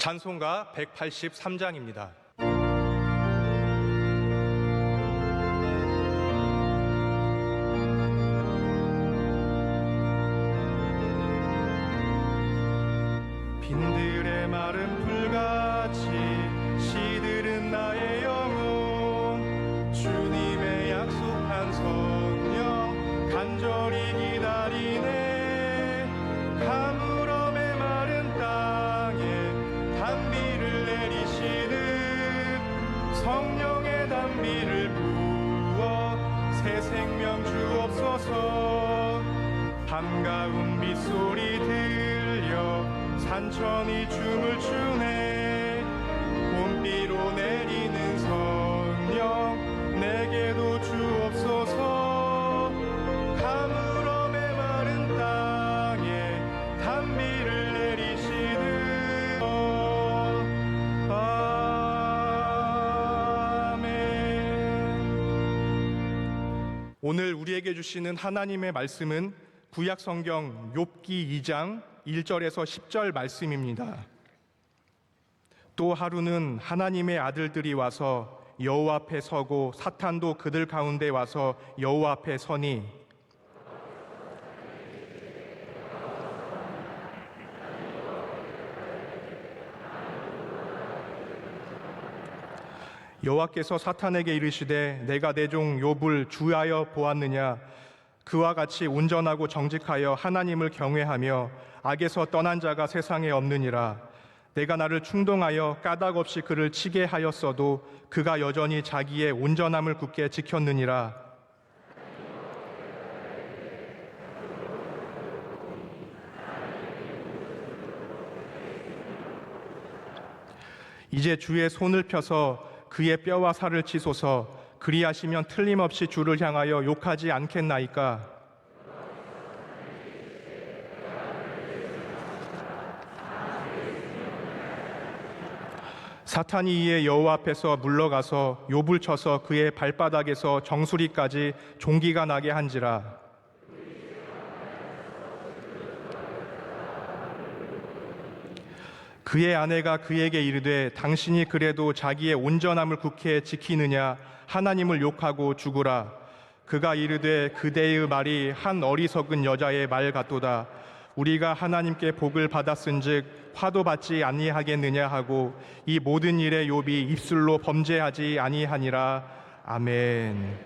찬송가 183장입니다. 빈들의 마른 풀같이 시들은 나의 영혼, 주님의 약속한 성령 간절히 기다리네. 가물음의 마른 땅에 단비를 내리시는 성령의 단비를 부어 새 생명 주옵소서. 반가운 빗소리 들려 산천이 춤을 추네. 봄비로 내리는 성령 내게도 주옵소서. 가물음의 마른 땅에 단비를 내리시는 아멘. 오늘 우리에게 주시는 하나님의 말씀은 구약 성경 욥기 2장 1절에서 10절 말씀입니다. 또 하루는 하나님의 아들들이 와서 여호와 앞에 서고 사탄도 그들 가운데 와서 여호와 앞에 서니 여호와께서 사탄에게 이르시되 내가 내 종 욥을 주하여 보았느냐. 그와 같이 온전하고 정직하여 하나님을 경외하며 악에서 떠난 자가 세상에 없느니라. 내가 나를 충동하여 까닭 없이 그를 치게 하였어도 그가 여전히 자기의 온전함을 굳게 지켰느니라. 이제 주의 손을 펴서 그의 뼈와 살을 치소서. 그리하시면 틀림없이 주를 향하여 욕하지 않겠나이까. 사탄이 이에 여호와 앞에서 물러가서 욥을 쳐서 그의 발바닥에서 정수리까지 종기가 나게 한지라. 그의 아내가 그에게 이르되 당신이 그래도 자기의 온전함을 굳게 지키느냐. 하나님을 욕하고 죽으라. 그가 이르되 그대의 말이 한 어리석은 여자의 말 같도다. 우리가 하나님께 복을 받았은즉 화도 받지 아니하겠느냐 하고 이 모든 일에 욥이 입술로 범죄하지 아니하니라. 아멘.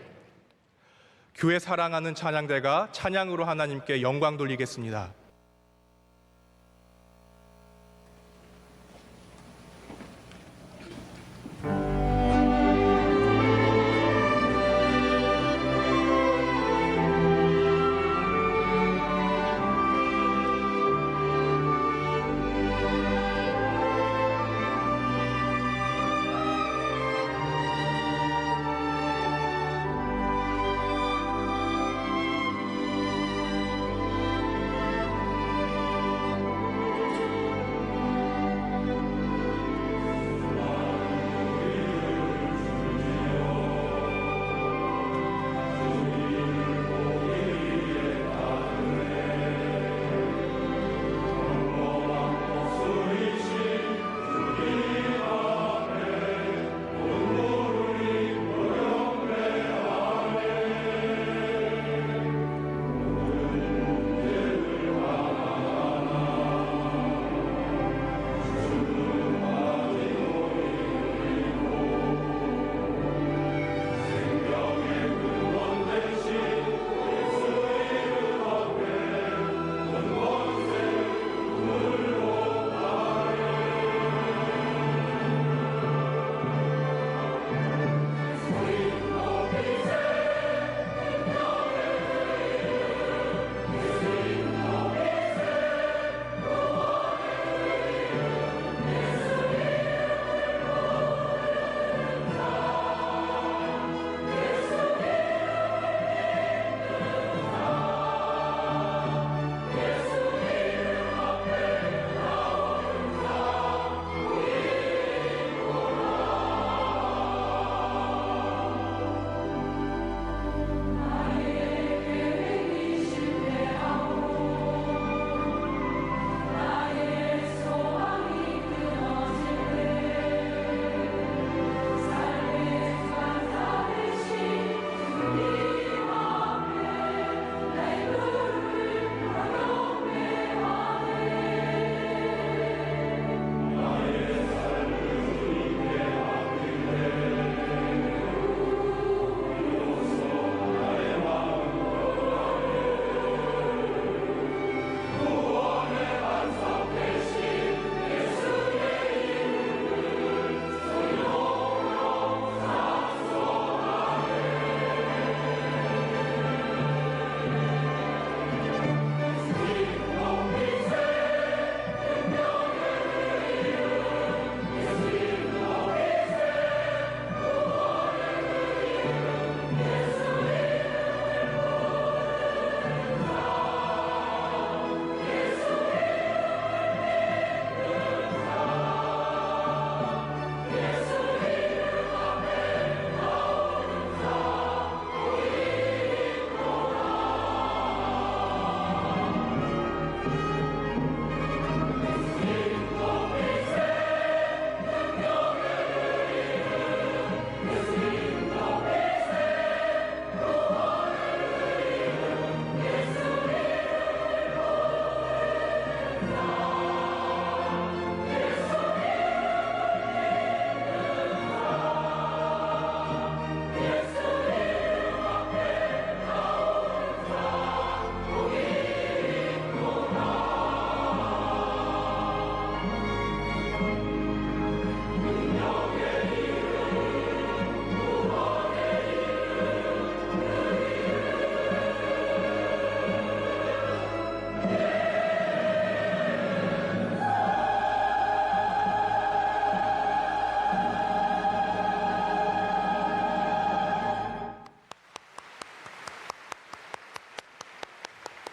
교회 사랑하는 찬양대가 찬양으로 하나님께 영광 돌리겠습니다.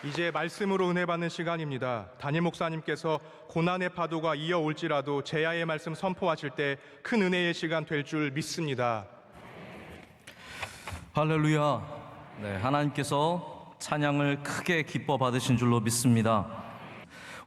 이제 말씀으로 은혜 받는 시간입니다. 담임 목사님께서 고난의 파도가 이어올지라도 제야의 말씀 선포하실 때 큰 은혜의 시간 될 줄 믿습니다. 할렐루야. 네, 하나님께서 찬양을 크게 기뻐 받으신 줄로 믿습니다.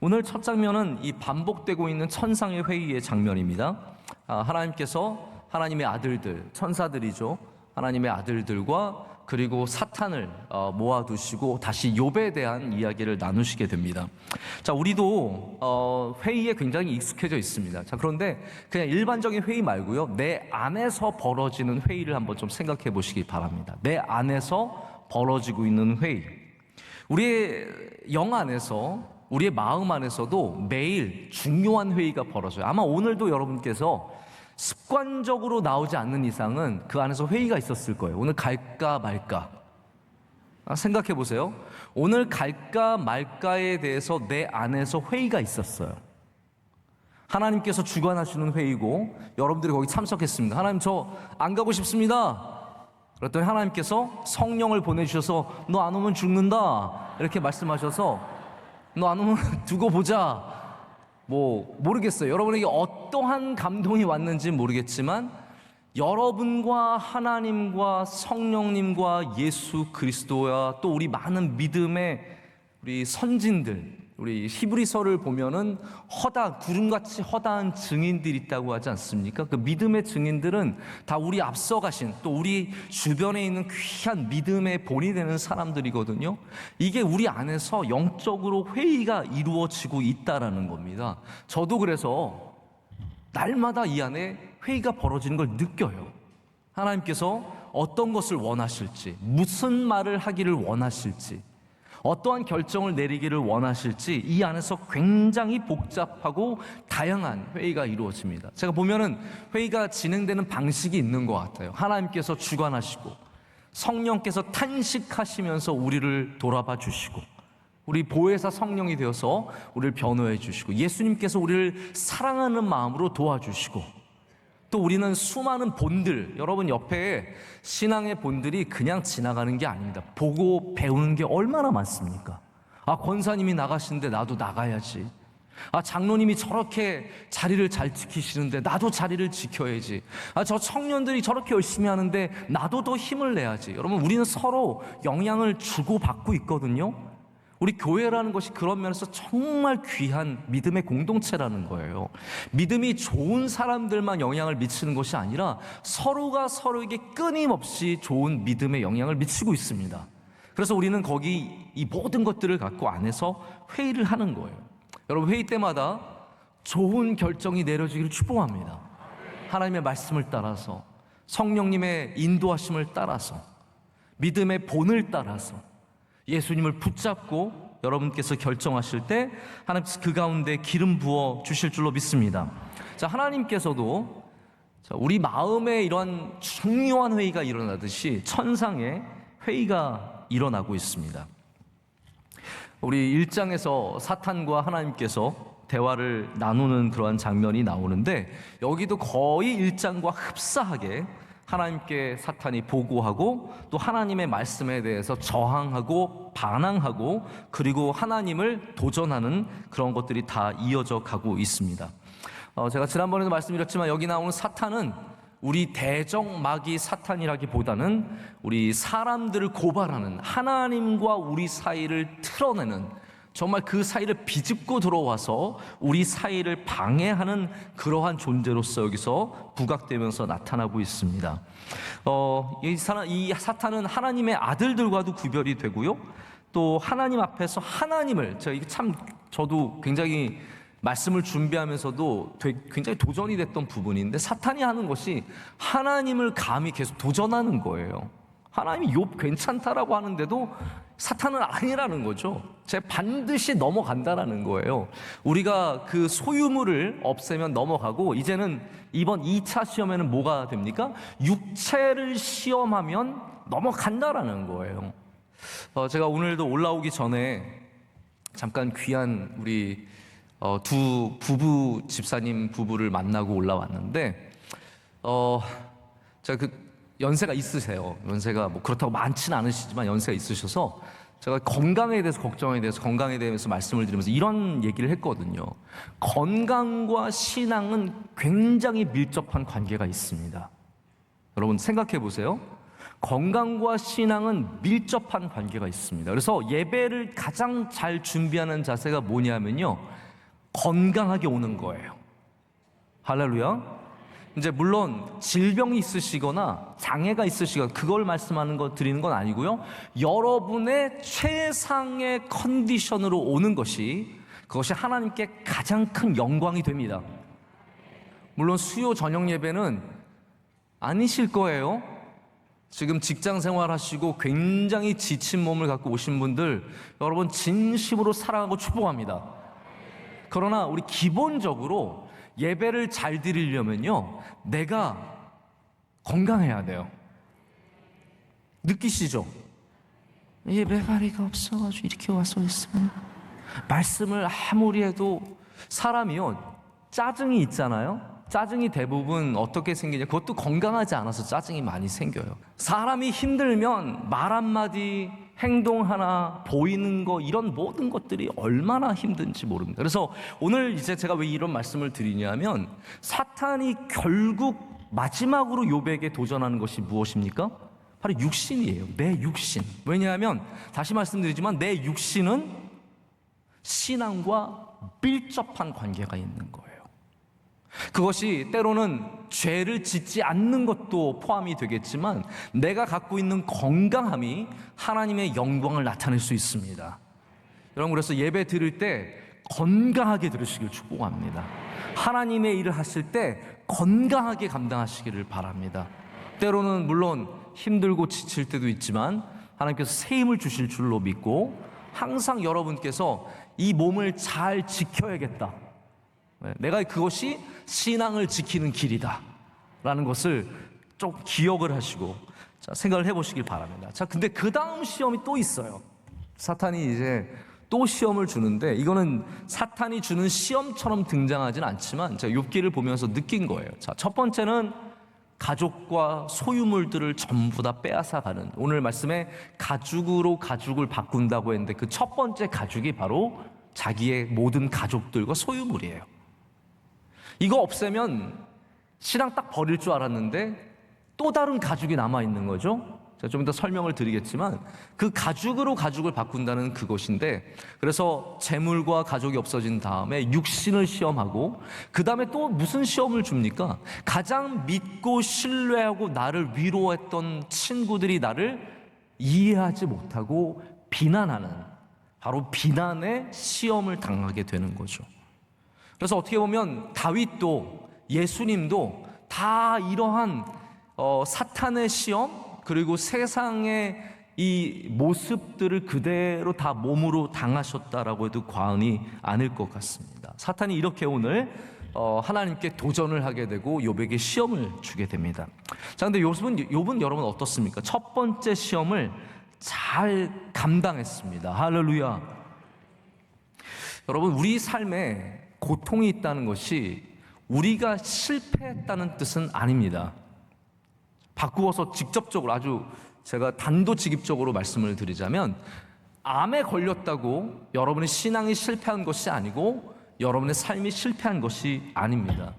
오늘 첫 장면은 이 반복되고 있는 천상의 회의의 장면입니다. 하나님께서 하나님의 아들들, 천사들이죠. 하나님의 아들들과 그리고 사탄을 모아두시고 다시 욥에 대한 이야기를 나누시게 됩니다. 자, 우리도 회의에 굉장히 익숙해져 있습니다. 자, 그런데 그냥 일반적인 회의 말고요, 내 안에서 벌어지는 회의를 한번 좀 생각해 보시기 바랍니다. 내 안에서 벌어지고 있는 회의. 우리의 영 안에서, 우리의 마음 안에서도 매일 중요한 회의가 벌어져요. 아마 오늘도 여러분께서 습관적으로 나오지 않는 이상은 그 안에서 회의가 있었을 거예요. 오늘 갈까 말까. 생각해 보세요. 오늘 갈까 말까에 대해서 내 안에서 회의가 있었어요. 하나님께서 주관하시는 회의고 여러분들이 거기 참석했습니다. 하나님, 저 안 가고 싶습니다. 그랬더니 하나님께서 성령을 보내주셔서 너 안 오면 죽는다 이렇게 말씀하셔서 너 안 오면 두고 보자. 모르겠어요. 여러분에게 어떠한 감동이 왔는지 모르겠지만 여러분과 하나님과 성령님과 예수 그리스도와 또 우리 많은 믿음의 우리 선진들, 우리 히브리서를 보면은 구름같이 허다한 증인들이 있다고 하지 않습니까? 그 믿음의 증인들은 다 우리 앞서가신 또 우리 주변에 있는 귀한 믿음의 본이 되는 사람들이거든요. 이게 우리 안에서 영적으로 회의가 이루어지고 있다라는 겁니다. 저도 그래서 날마다 이 안에 회의가 벌어지는 걸 느껴요. 하나님께서 어떤 것을 원하실지, 무슨 말을 하기를 원하실지, 어떠한 결정을 내리기를 원하실지 이 안에서 굉장히 복잡하고 다양한 회의가 이루어집니다. 제가 보면은 회의가 진행되는 방식이 있는 것 같아요. 하나님께서 주관하시고 성령께서 탄식하시면서 우리를 돌아봐 주시고 우리 보혜사 성령이 되어서 우리를 변호해 주시고 예수님께서 우리를 사랑하는 마음으로 도와주시고 또 우리는 수많은 본들, 여러분 옆에 신앙의 본들이 그냥 지나가는 게 아닙니다. 보고 배우는 게 얼마나 많습니까? 권사님이 나가시는데 나도 나가야지. 장로님이 저렇게 자리를 잘 지키시는데 나도 자리를 지켜야지. 저 청년들이 저렇게 열심히 하는데 나도 더 힘을 내야지. 여러분, 우리는 서로 영향을 주고받고 있거든요. 우리 교회라는 것이 그런 면에서 정말 귀한 믿음의 공동체라는 거예요. 믿음이 좋은 사람들만 영향을 미치는 것이 아니라 서로가 서로에게 끊임없이 좋은 믿음의 영향을 미치고 있습니다. 그래서 우리는 거기 이 모든 것들을 갖고 안에서 회의를 하는 거예요. 여러분, 회의 때마다 좋은 결정이 내려지기를 축복합니다. 하나님의 말씀을 따라서, 성령님의 인도하심을 따라서, 믿음의 본을 따라서 예수님을 붙잡고 여러분께서 결정하실 때 하나님께서 그 가운데 기름 부어 주실 줄로 믿습니다. 자, 하나님께서도 우리 마음에 이런 중요한 회의가 일어나듯이 천상의 회의가 일어나고 있습니다. 우리 1장에서 사탄과 하나님께서 대화를 나누는 그러한 장면이 나오는데 여기도 거의 1장과 흡사하게 하나님께 사탄이 보고하고 또 하나님의 말씀에 대해서 저항하고 반항하고 그리고 하나님을 도전하는 그런 것들이 다 이어져 가고 있습니다. 제가 지난번에도 말씀드렸지만 여기 나오는 사탄은 우리 대적마귀 사탄이라기보다는 우리 사람들을 고발하는 하나님과 우리 사이를 틀어내는 정말 그 사이를 비집고 들어와서 우리 사이를 방해하는 그러한 존재로서 여기서 부각되면서 나타나고 있습니다. 이 사탄은 하나님의 아들들과도 구별이 되고요. 또 하나님 앞에서 하나님을 저도 굉장히 말씀을 준비하면서도 굉장히 도전이 됐던 부분인데 사탄이 하는 것이 하나님을 감히 계속 도전하는 거예요. 하나님이 욥 괜찮다라고 하는데도 사탄은 아니라는 거죠. 반드시 넘어간다라는 거예요. 우리가 그 소유물을 없애면 넘어가고 이제는 이번 2차 시험에는 뭐가 됩니까? 육체를 시험하면 넘어간다라는 거예요. 제가 오늘도 올라오기 전에 잠깐 귀한 우리 두 집사님 부부를 만나고 올라왔는데 제가 연세가 있으세요. 연세가 그렇다고 많지는 않으시지만 연세가 있으셔서 제가 건강에 대해서 말씀을 드리면서 이런 얘기를 했거든요. 건강과 신앙은 굉장히 밀접한 관계가 있습니다. 여러분 생각해 보세요. 건강과 신앙은 밀접한 관계가 있습니다. 그래서 예배를 가장 잘 준비하는 자세가 뭐냐면요, 건강하게 오는 거예요. 할렐루야. 이제 물론 질병이 있으시거나 장애가 있으시거나 그걸 말씀하는 거 드리는 건 아니고요, 여러분의 최상의 컨디션으로 오는 것이, 그것이 하나님께 가장 큰 영광이 됩니다. 물론 수요 저녁 예배는 아니실 거예요. 지금 직장 생활하시고 굉장히 지친 몸을 갖고 오신 분들, 여러분 진심으로 사랑하고 축복합니다. 그러나 우리 기본적으로 예배를 잘 드리려면요, 내가 건강해야 돼요. 느끼시죠? 예배가리가 없어가지고 이렇게 와서 있으면, 말씀을 아무리 해도 사람이요, 짜증이 있잖아요. 짜증이 대부분 어떻게 생기냐, 그것도 건강하지 않아서 짜증이 많이 생겨요. 사람이 힘들면 말 한마디, 행동 하나, 보이는 거, 이런 모든 것들이 얼마나 힘든지 모릅니다. 그래서 오늘 이제 제가 왜 이런 말씀을 드리냐면, 사탄이 결국 마지막으로 욥에게 도전하는 것이 무엇입니까? 바로 육신이에요. 내 육신. 왜냐하면 다시 말씀드리지만 내 육신은 신앙과 밀접한 관계가 있는 거예요. 그것이 때로는 죄를 짓지 않는 것도 포함이 되겠지만, 내가 갖고 있는 건강함이 하나님의 영광을 나타낼 수 있습니다. 여러분, 그래서 예배 드릴 때 건강하게 들으시길 축복합니다. 하나님의 일을 하실 때 건강하게 감당하시기를 바랍니다. 때로는 물론 힘들고 지칠 때도 있지만 하나님께서 새 힘을 주실 줄로 믿고, 항상 여러분께서 이 몸을 잘 지켜야겠다, 내가 그것이 신앙을 지키는 길이다 라는 것을 좀 기억을 하시고, 자, 생각을 해보시길 바랍니다. 자, 근데 그 다음 시험이 또 있어요. 사탄이 이제 또 시험을 주는데, 이거는 사탄이 주는 시험처럼 등장하진 않지만 제가 욥기를 보면서 느낀 거예요. 자, 첫 번째는 가족과 소유물들을 전부 다 빼앗아가는, 오늘 말씀에 가죽으로 가죽을 바꾼다고 했는데 그 첫 번째 가죽이 바로 자기의 모든 가족들과 소유물이에요. 이거 없애면 신앙 딱 버릴 줄 알았는데 또 다른 가죽이 남아있는 거죠. 제가 좀 이따 설명을 드리겠지만, 그 가죽으로 가죽을 바꾼다는 그것인데, 그래서 재물과 가족이 없어진 다음에 육신을 시험하고, 그 다음에 또 무슨 시험을 줍니까? 가장 믿고 신뢰하고 나를 위로했던 친구들이 나를 이해하지 못하고 비난하는, 바로 비난의 시험을 당하게 되는 거죠. 그래서 어떻게 보면 다윗도 예수님도 다 이러한 사탄의 시험, 그리고 세상의 이 모습들을 그대로 다 몸으로 당하셨다라고 해도 과언이 아닐 것 같습니다. 사탄이 이렇게 오늘 하나님께 도전을 하게 되고 욥에게 시험을 주게 됩니다. 자, 근데 욥은 여러분 어떻습니까? 첫 번째 시험을 잘 감당했습니다. 할렐루야. 여러분, 우리 삶에 고통이 있다는 것이 우리가 실패했다는 뜻은 아닙니다. 바꾸어서 직접적으로, 아주 제가 단도직입적으로 말씀을 드리자면, 암에 걸렸다고 여러분의 신앙이 실패한 것이 아니고 여러분의 삶이 실패한 것이 아닙니다.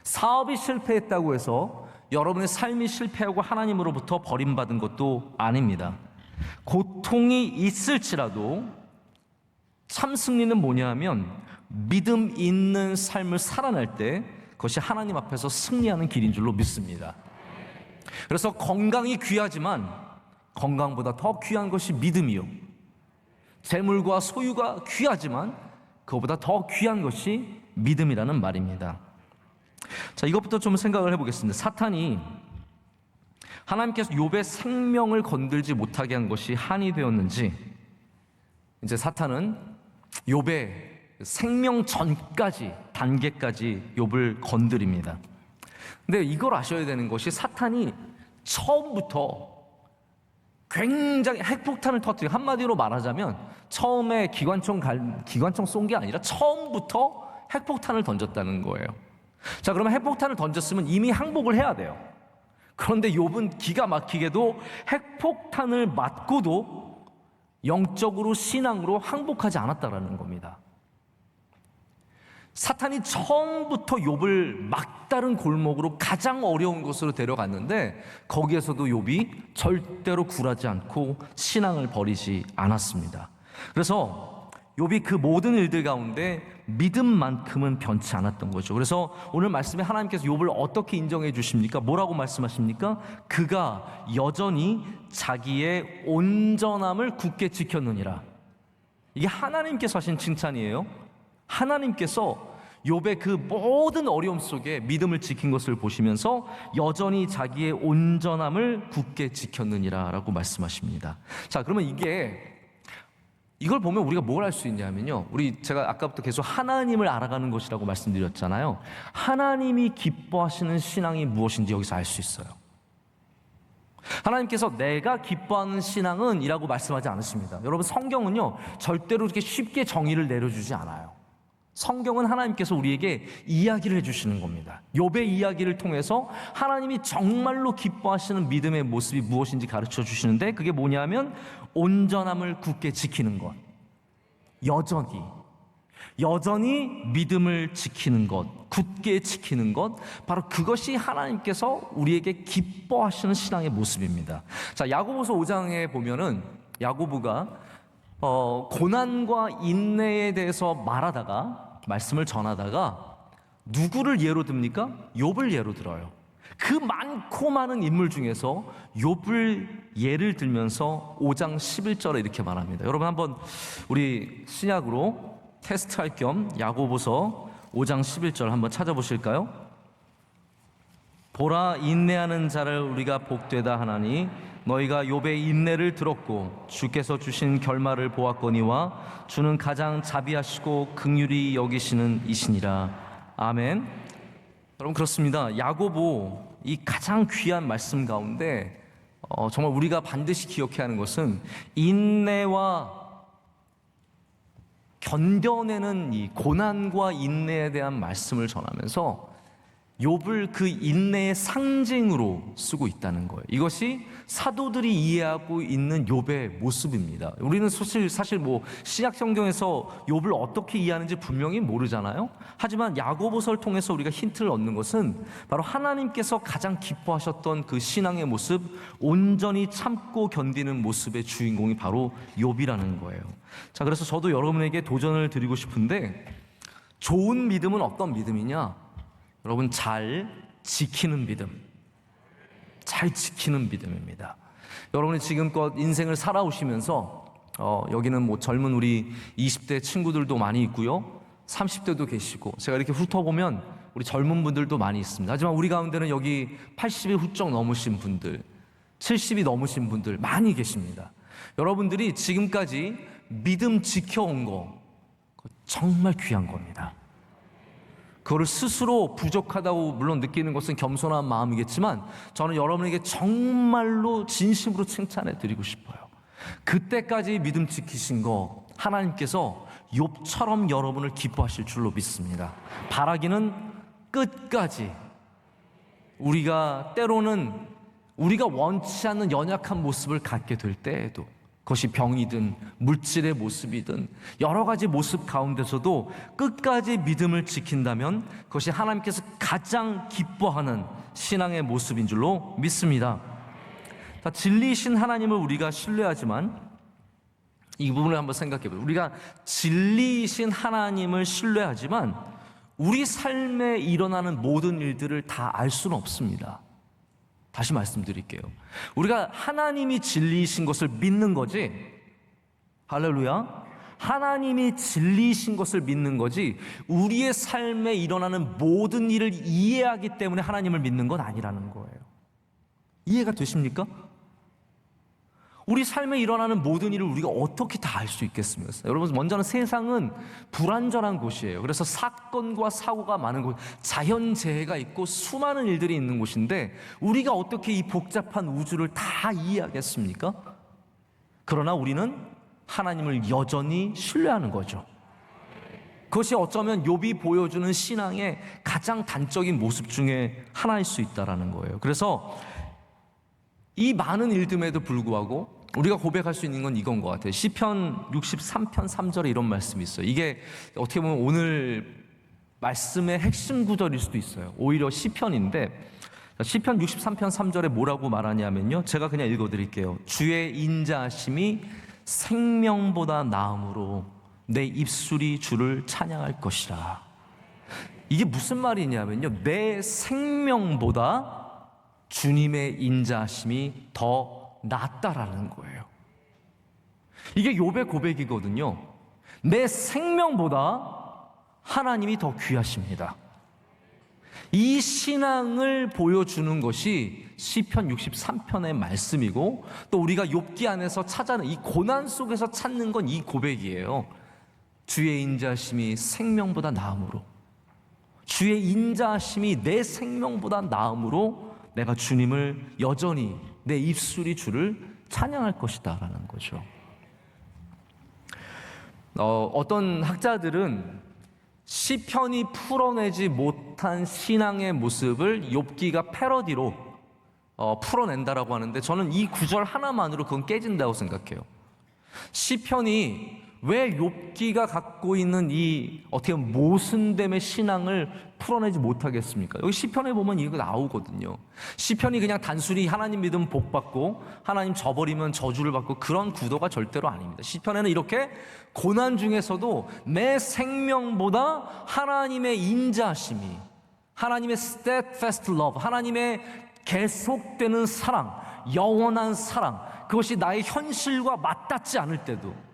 사업이 실패했다고 해서 여러분의 삶이 실패하고 하나님으로부터 버림받은 것도 아닙니다. 고통이 있을지라도 참 승리는 뭐냐 하면, 믿음 있는 삶을 살아낼 때 그것이 하나님 앞에서 승리하는 길인 줄로 믿습니다. 그래서 건강이 귀하지만 건강보다 더 귀한 것이 믿음이요, 재물과 소유가 귀하지만 그것보다 더 귀한 것이 믿음이라는 말입니다. 자, 이것부터 좀 생각을 해보겠습니다. 사탄이 하나님께서 욥의 생명을 건들지 못하게 한 것이 한이 되었는지, 이제 사탄은 욥의 생명 전까지, 단계까지 욥을 건드립니다. 근데 이걸 아셔야 되는 것이, 사탄이 처음부터 굉장히 핵폭탄을 터뜨리고, 한마디로 말하자면 처음에 기관총 쏜 게 아니라 처음부터 핵폭탄을 던졌다는 거예요. 자, 그러면 핵폭탄을 던졌으면 이미 항복을 해야 돼요. 그런데 욥은 기가 막히게도 핵폭탄을 맞고도 영적으로 신앙으로 항복하지 않았다라는 겁니다. 사탄이 처음부터 욥을 막다른 골목으로 가장 어려운 곳으로 데려갔는데 거기에서도 욥이 절대로 굴하지 않고 신앙을 버리지 않았습니다. 그래서 욥이 그 모든 일들 가운데 믿음만큼은 변치 않았던 거죠. 그래서 오늘 말씀에 하나님께서 욥을 어떻게 인정해 주십니까? 뭐라고 말씀하십니까? 그가 여전히 자기의 온전함을 굳게 지켰느니라. 이게 하나님께서 하신 칭찬이에요. 하나님께서 욥의 그 모든 어려움 속에 믿음을 지킨 것을 보시면서 여전히 자기의 온전함을 굳게 지켰느니라 라고 말씀하십니다. 자, 그러면 이걸 보면 우리가 뭘 알 수 있냐면요, 제가 아까부터 계속 하나님을 알아가는 것이라고 말씀드렸잖아요. 하나님이 기뻐하시는 신앙이 무엇인지 여기서 알 수 있어요. 하나님께서 내가 기뻐하는 신앙은 이라고 말씀하지 않으십니다. 여러분, 성경은요 절대로 이렇게 쉽게 정의를 내려주지 않아요. 성경은 하나님께서 우리에게 이야기를 해주시는 겁니다. 욥의 이야기를 통해서 하나님이 정말로 기뻐하시는 믿음의 모습이 무엇인지 가르쳐 주시는데, 그게 뭐냐면 온전함을 굳게 지키는 것, 여전히 믿음을 지키는 것, 굳게 지키는 것, 바로 그것이 하나님께서 우리에게 기뻐하시는 신앙의 모습입니다. 자, 야고보서 5장에 보면은 야고보가 고난과 인내에 대해서 말씀을 전하다가 누구를 예로 듭니까? 욥을 예로 들어요. 그 많고 많은 인물 중에서 욥을 예를 들면서 5장 11절에 이렇게 말합니다. 여러분, 한번 우리 신약으로 테스트할 겸 야고보서 5장 11절 한번 찾아보실까요? 보라, 인내하는 자를 우리가 복되다 하나니 너희가 욥의 인내를 들었고 주께서 주신 결말을 보았거니와 주는 가장 자비하시고 긍휼히 여기시는 이시니라. 아멘. 여러분, 그렇습니다. 야고보 이 가장 귀한 말씀 가운데 정말 우리가 반드시 기억해야 하는 것은 인내와 견뎌내는 이 고난과 인내에 대한 말씀을 전하면서 욥을 그 인내의 상징으로 쓰고 있다는 거예요. 이것이 사도들이 이해하고 있는 욥의 모습입니다. 우리는 사실 신약 성경에서 욥을 어떻게 이해하는지 분명히 모르잖아요. 하지만 야고보서를 통해서 우리가 힌트를 얻는 것은 바로 하나님께서 가장 기뻐하셨던 그 신앙의 모습, 온전히 참고 견디는 모습의 주인공이 바로 욥이라는 거예요. 자, 그래서 저도 여러분에게 도전을 드리고 싶은데, 좋은 믿음은 어떤 믿음이냐? 여러분, 잘 지키는 믿음입니다. 여러분이 지금껏 인생을 살아오시면서 여기는 젊은 우리 20대 친구들도 많이 있고요, 30대도 계시고, 제가 이렇게 훑어보면 우리 젊은 분들도 많이 있습니다. 하지만 우리 가운데는 여기 80이 훌쩍 넘으신 분들, 70이 넘으신 분들 많이 계십니다. 여러분들이 지금까지 믿음 지켜온 거 정말 귀한 겁니다. 그거를 스스로 부족하다고 물론 느끼는 것은 겸손한 마음이겠지만, 저는 여러분에게 정말로 진심으로 칭찬해 드리고 싶어요. 그때까지 믿음 지키신 거 하나님께서 욥처럼 여러분을 기뻐하실 줄로 믿습니다. 바라기는 끝까지, 우리가 때로는 우리가 원치 않는 연약한 모습을 갖게 될 때에도, 그것이 병이든 물질의 모습이든 여러 가지 모습 가운데서도 끝까지 믿음을 지킨다면 그것이 하나님께서 가장 기뻐하는 신앙의 모습인 줄로 믿습니다. 다 진리이신 하나님을 우리가 신뢰하지만, 이 부분을 한번 생각해 보세요. 우리가 진리이신 하나님을 신뢰하지만 우리 삶에 일어나는 모든 일들을 다 알 수는 없습니다. 다시 말씀드릴게요. 우리가 하나님이 진리이신 것을 믿는 거지, 할렐루야, 하나님이 진리이신 것을 믿는 거지, 우리의 삶에 일어나는 모든 일을 이해하기 때문에 하나님을 믿는 건 아니라는 거예요. 이해가 되십니까? 우리 삶에 일어나는 모든 일을 우리가 어떻게 다 알 수 있겠습니까? 여러분, 먼저는 세상은 불안전한 곳이에요. 그래서 사건과 사고가 많은 곳, 자연재해가 있고 수많은 일들이 있는 곳인데 우리가 어떻게 이 복잡한 우주를 다 이해하겠습니까? 그러나 우리는 하나님을 여전히 신뢰하는 거죠. 그것이 어쩌면 욥이 보여주는 신앙의 가장 단적인 모습 중에 하나일 수 있다는 거예요. 그래서 이 많은 일들에도 불구하고 우리가 고백할 수 있는 건 이건 것 같아요. 시편 63편 3절에 이런 말씀이 있어요. 이게 어떻게 보면 오늘 말씀의 핵심 구절일 수도 있어요. 오히려 시편인데, 시편 63편 3절에 뭐라고 말하냐면요, 제가 그냥 읽어드릴게요. 주의 인자하심이 생명보다 나음으로 내 입술이 주를 찬양할 것이라. 이게 무슨 말이냐면요, 내 생명보다 주님의 인자하심이 더 낫다라는 거예요. 이게 욥의 고백이거든요. 내 생명보다 하나님이 더 귀하십니다. 이 신앙을 보여주는 것이 시편 63편의 말씀이고, 또 우리가 욥기 안에서 찾아는 이 고난 속에서 찾는 건 이 고백이에요. 주의 인자하심이 생명보다 나음으로, 주의 인자하심이 내 생명보다 나음으로 내가 주님을 여전히 내 입술이 주를 찬양할 것이다 라는 거죠. 어떤 학자들은 시편이 풀어내지 못한 신앙의 모습을 욥기가 패러디로 풀어낸다라고 하는데, 저는 이 구절 하나만으로 그건 깨진다고 생각해요. 시편이 왜 욥기가 갖고 있는 이 어떻게 보면 모순됨의 신앙을 풀어내지 못하겠습니까? 여기 시편에 보면 이거 나오거든요. 시편이 그냥 단순히 하나님 믿으면 복 받고 하나님 저버리면 저주를 받고 그런 구도가 절대로 아닙니다. 시편에는 이렇게 고난 중에서도 내 생명보다 하나님의 인자하심이, 하나님의 steadfast love, 하나님의 계속되는 사랑, 영원한 사랑, 그것이 나의 현실과 맞닿지 않을 때도,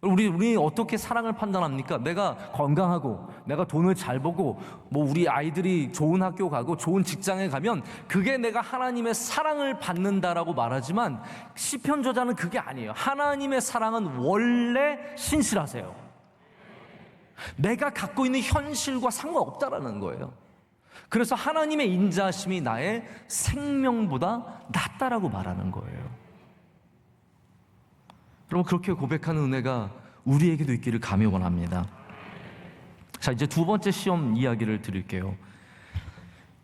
우리 어떻게 사랑을 판단합니까? 내가 건강하고 내가 돈을 잘 벌고 뭐 우리 아이들이 좋은 학교 가고 좋은 직장에 가면 그게 내가 하나님의 사랑을 받는다라고 말하지만, 시편 저자는 그게 아니에요. 하나님의 사랑은 원래 신실하세요. 내가 갖고 있는 현실과 상관없다라는 거예요. 그래서 하나님의 인자하심이 나의 생명보다 낫다라고 말하는 거예요. 여러분, 그렇게 고백하는 은혜가 우리에게도 있기를 감히 원합니다. 자, 이제 두 번째 시험 이야기를 드릴게요.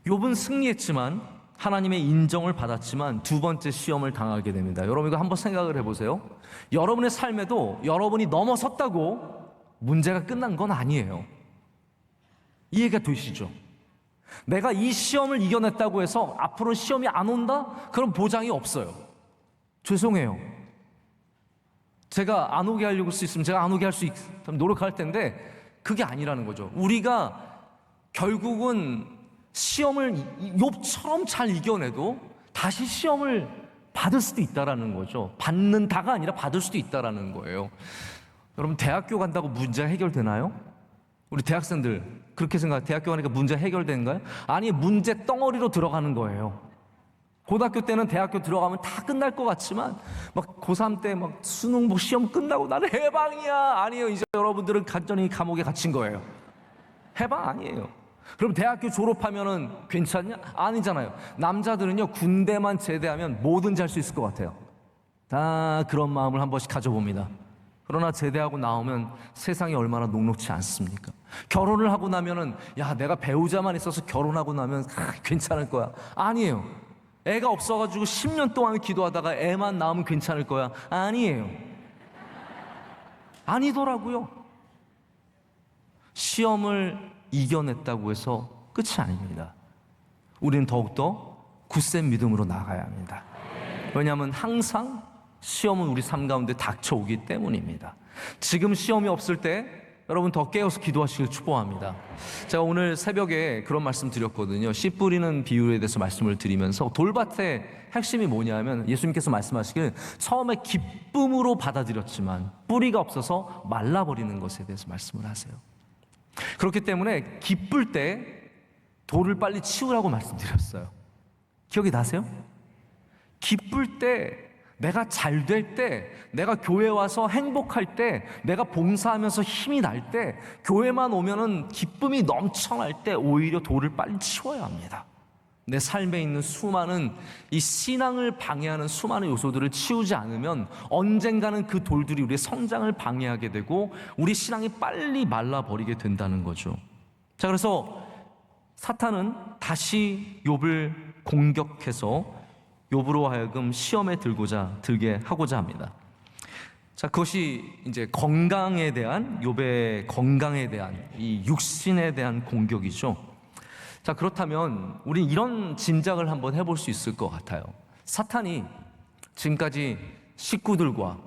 욥은 승리했지만, 하나님의 인정을 받았지만 두 번째 시험을 당하게 됩니다. 여러분, 이거 한번 생각을 해보세요. 여러분의 삶에도 여러분이 넘어섰다고 문제가 끝난 건 아니에요. 이해가 되시죠? 내가 이 시험을 이겨냈다고 해서 앞으로 시험이 안 온다? 그런 보장이 없어요. 죄송해요. 제가 안 오게 하려고 수 있으면 제가 안 오게 할 수 있으면 노력할 텐데, 그게 아니라는 거죠. 우리가 결국은 시험을 욥처럼 잘 이겨내도 다시 시험을 받을 수도 있다라는 거죠. 받는다가 아니라 받을 수도 있다라는 거예요. 여러분, 대학교 간다고 문제 해결되나요? 우리 대학생들 그렇게 생각해요. 대학교 가니까 문제 해결되는가요? 아니, 문제 덩어리로 들어가는 거예요. 고등학교 때는 대학교 들어가면 다 끝날 것 같지만, 막 고3 때 막 수능 뭐 시험 끝나고 나는 해방이야. 아니에요. 이제 여러분들은 간전히 감옥에 갇힌 거예요. 해방 아니에요. 그럼 대학교 졸업하면은 괜찮냐? 아니잖아요. 남자들은요, 군대만 제대하면 뭐든지 할 수 있을 것 같아요. 다 그런 마음을 한 번씩 가져봅니다. 그러나 제대하고 나오면 세상이 얼마나 녹록지 않습니까? 결혼을 하고 나면은, 야, 내가 배우자만 있어서 결혼하고 나면 괜찮을 거야. 아니에요. 애가 없어가지고 10년 동안 기도하다가 애만 낳으면 괜찮을 거야. 아니에요. 아니더라고요. 시험을 이겨냈다고 해서 끝이 아닙니다. 우리는 더욱더 굳센 믿음으로 나가야 합니다. 왜냐하면 항상 시험은 우리 삶 가운데 닥쳐오기 때문입니다. 지금 시험이 없을 때 여러분 더 깨어서 기도하시길 축복합니다. 제가 오늘 새벽에 그런 말씀 드렸거든요. 씨 뿌리는 비유에 대해서 말씀을 드리면서, 돌밭의 핵심이 뭐냐면, 예수님께서 말씀하시길 처음에 기쁨으로 받아들였지만 뿌리가 없어서 말라버리는 것에 대해서 말씀을 하세요. 그렇기 때문에 기쁠 때 돌을 빨리 치우라고 말씀드렸어요. 기억이 나세요? 기쁠 때, 내가 잘 될 때, 내가 교회 와서 행복할 때, 내가 봉사하면서 힘이 날 때, 교회만 오면은 기쁨이 넘쳐날 때 오히려 돌을 빨리 치워야 합니다. 내 삶에 있는 수많은 이 신앙을 방해하는 수많은 요소들을 치우지 않으면 언젠가는 그 돌들이 우리의 성장을 방해하게 되고 우리 신앙이 빨리 말라버리게 된다는 거죠. 자, 그래서 사탄은 다시 욥을 공격해서 욥으로 하여금 시험에 들게 하고자 합니다. 자, 그것이 이제 건강에 대한, 욥의 건강에 대한, 이 육신에 대한 공격이죠. 자, 그렇다면 우리 이런 짐작을 한번 해볼 수 있을 것 같아요. 사탄이 지금까지 식구들과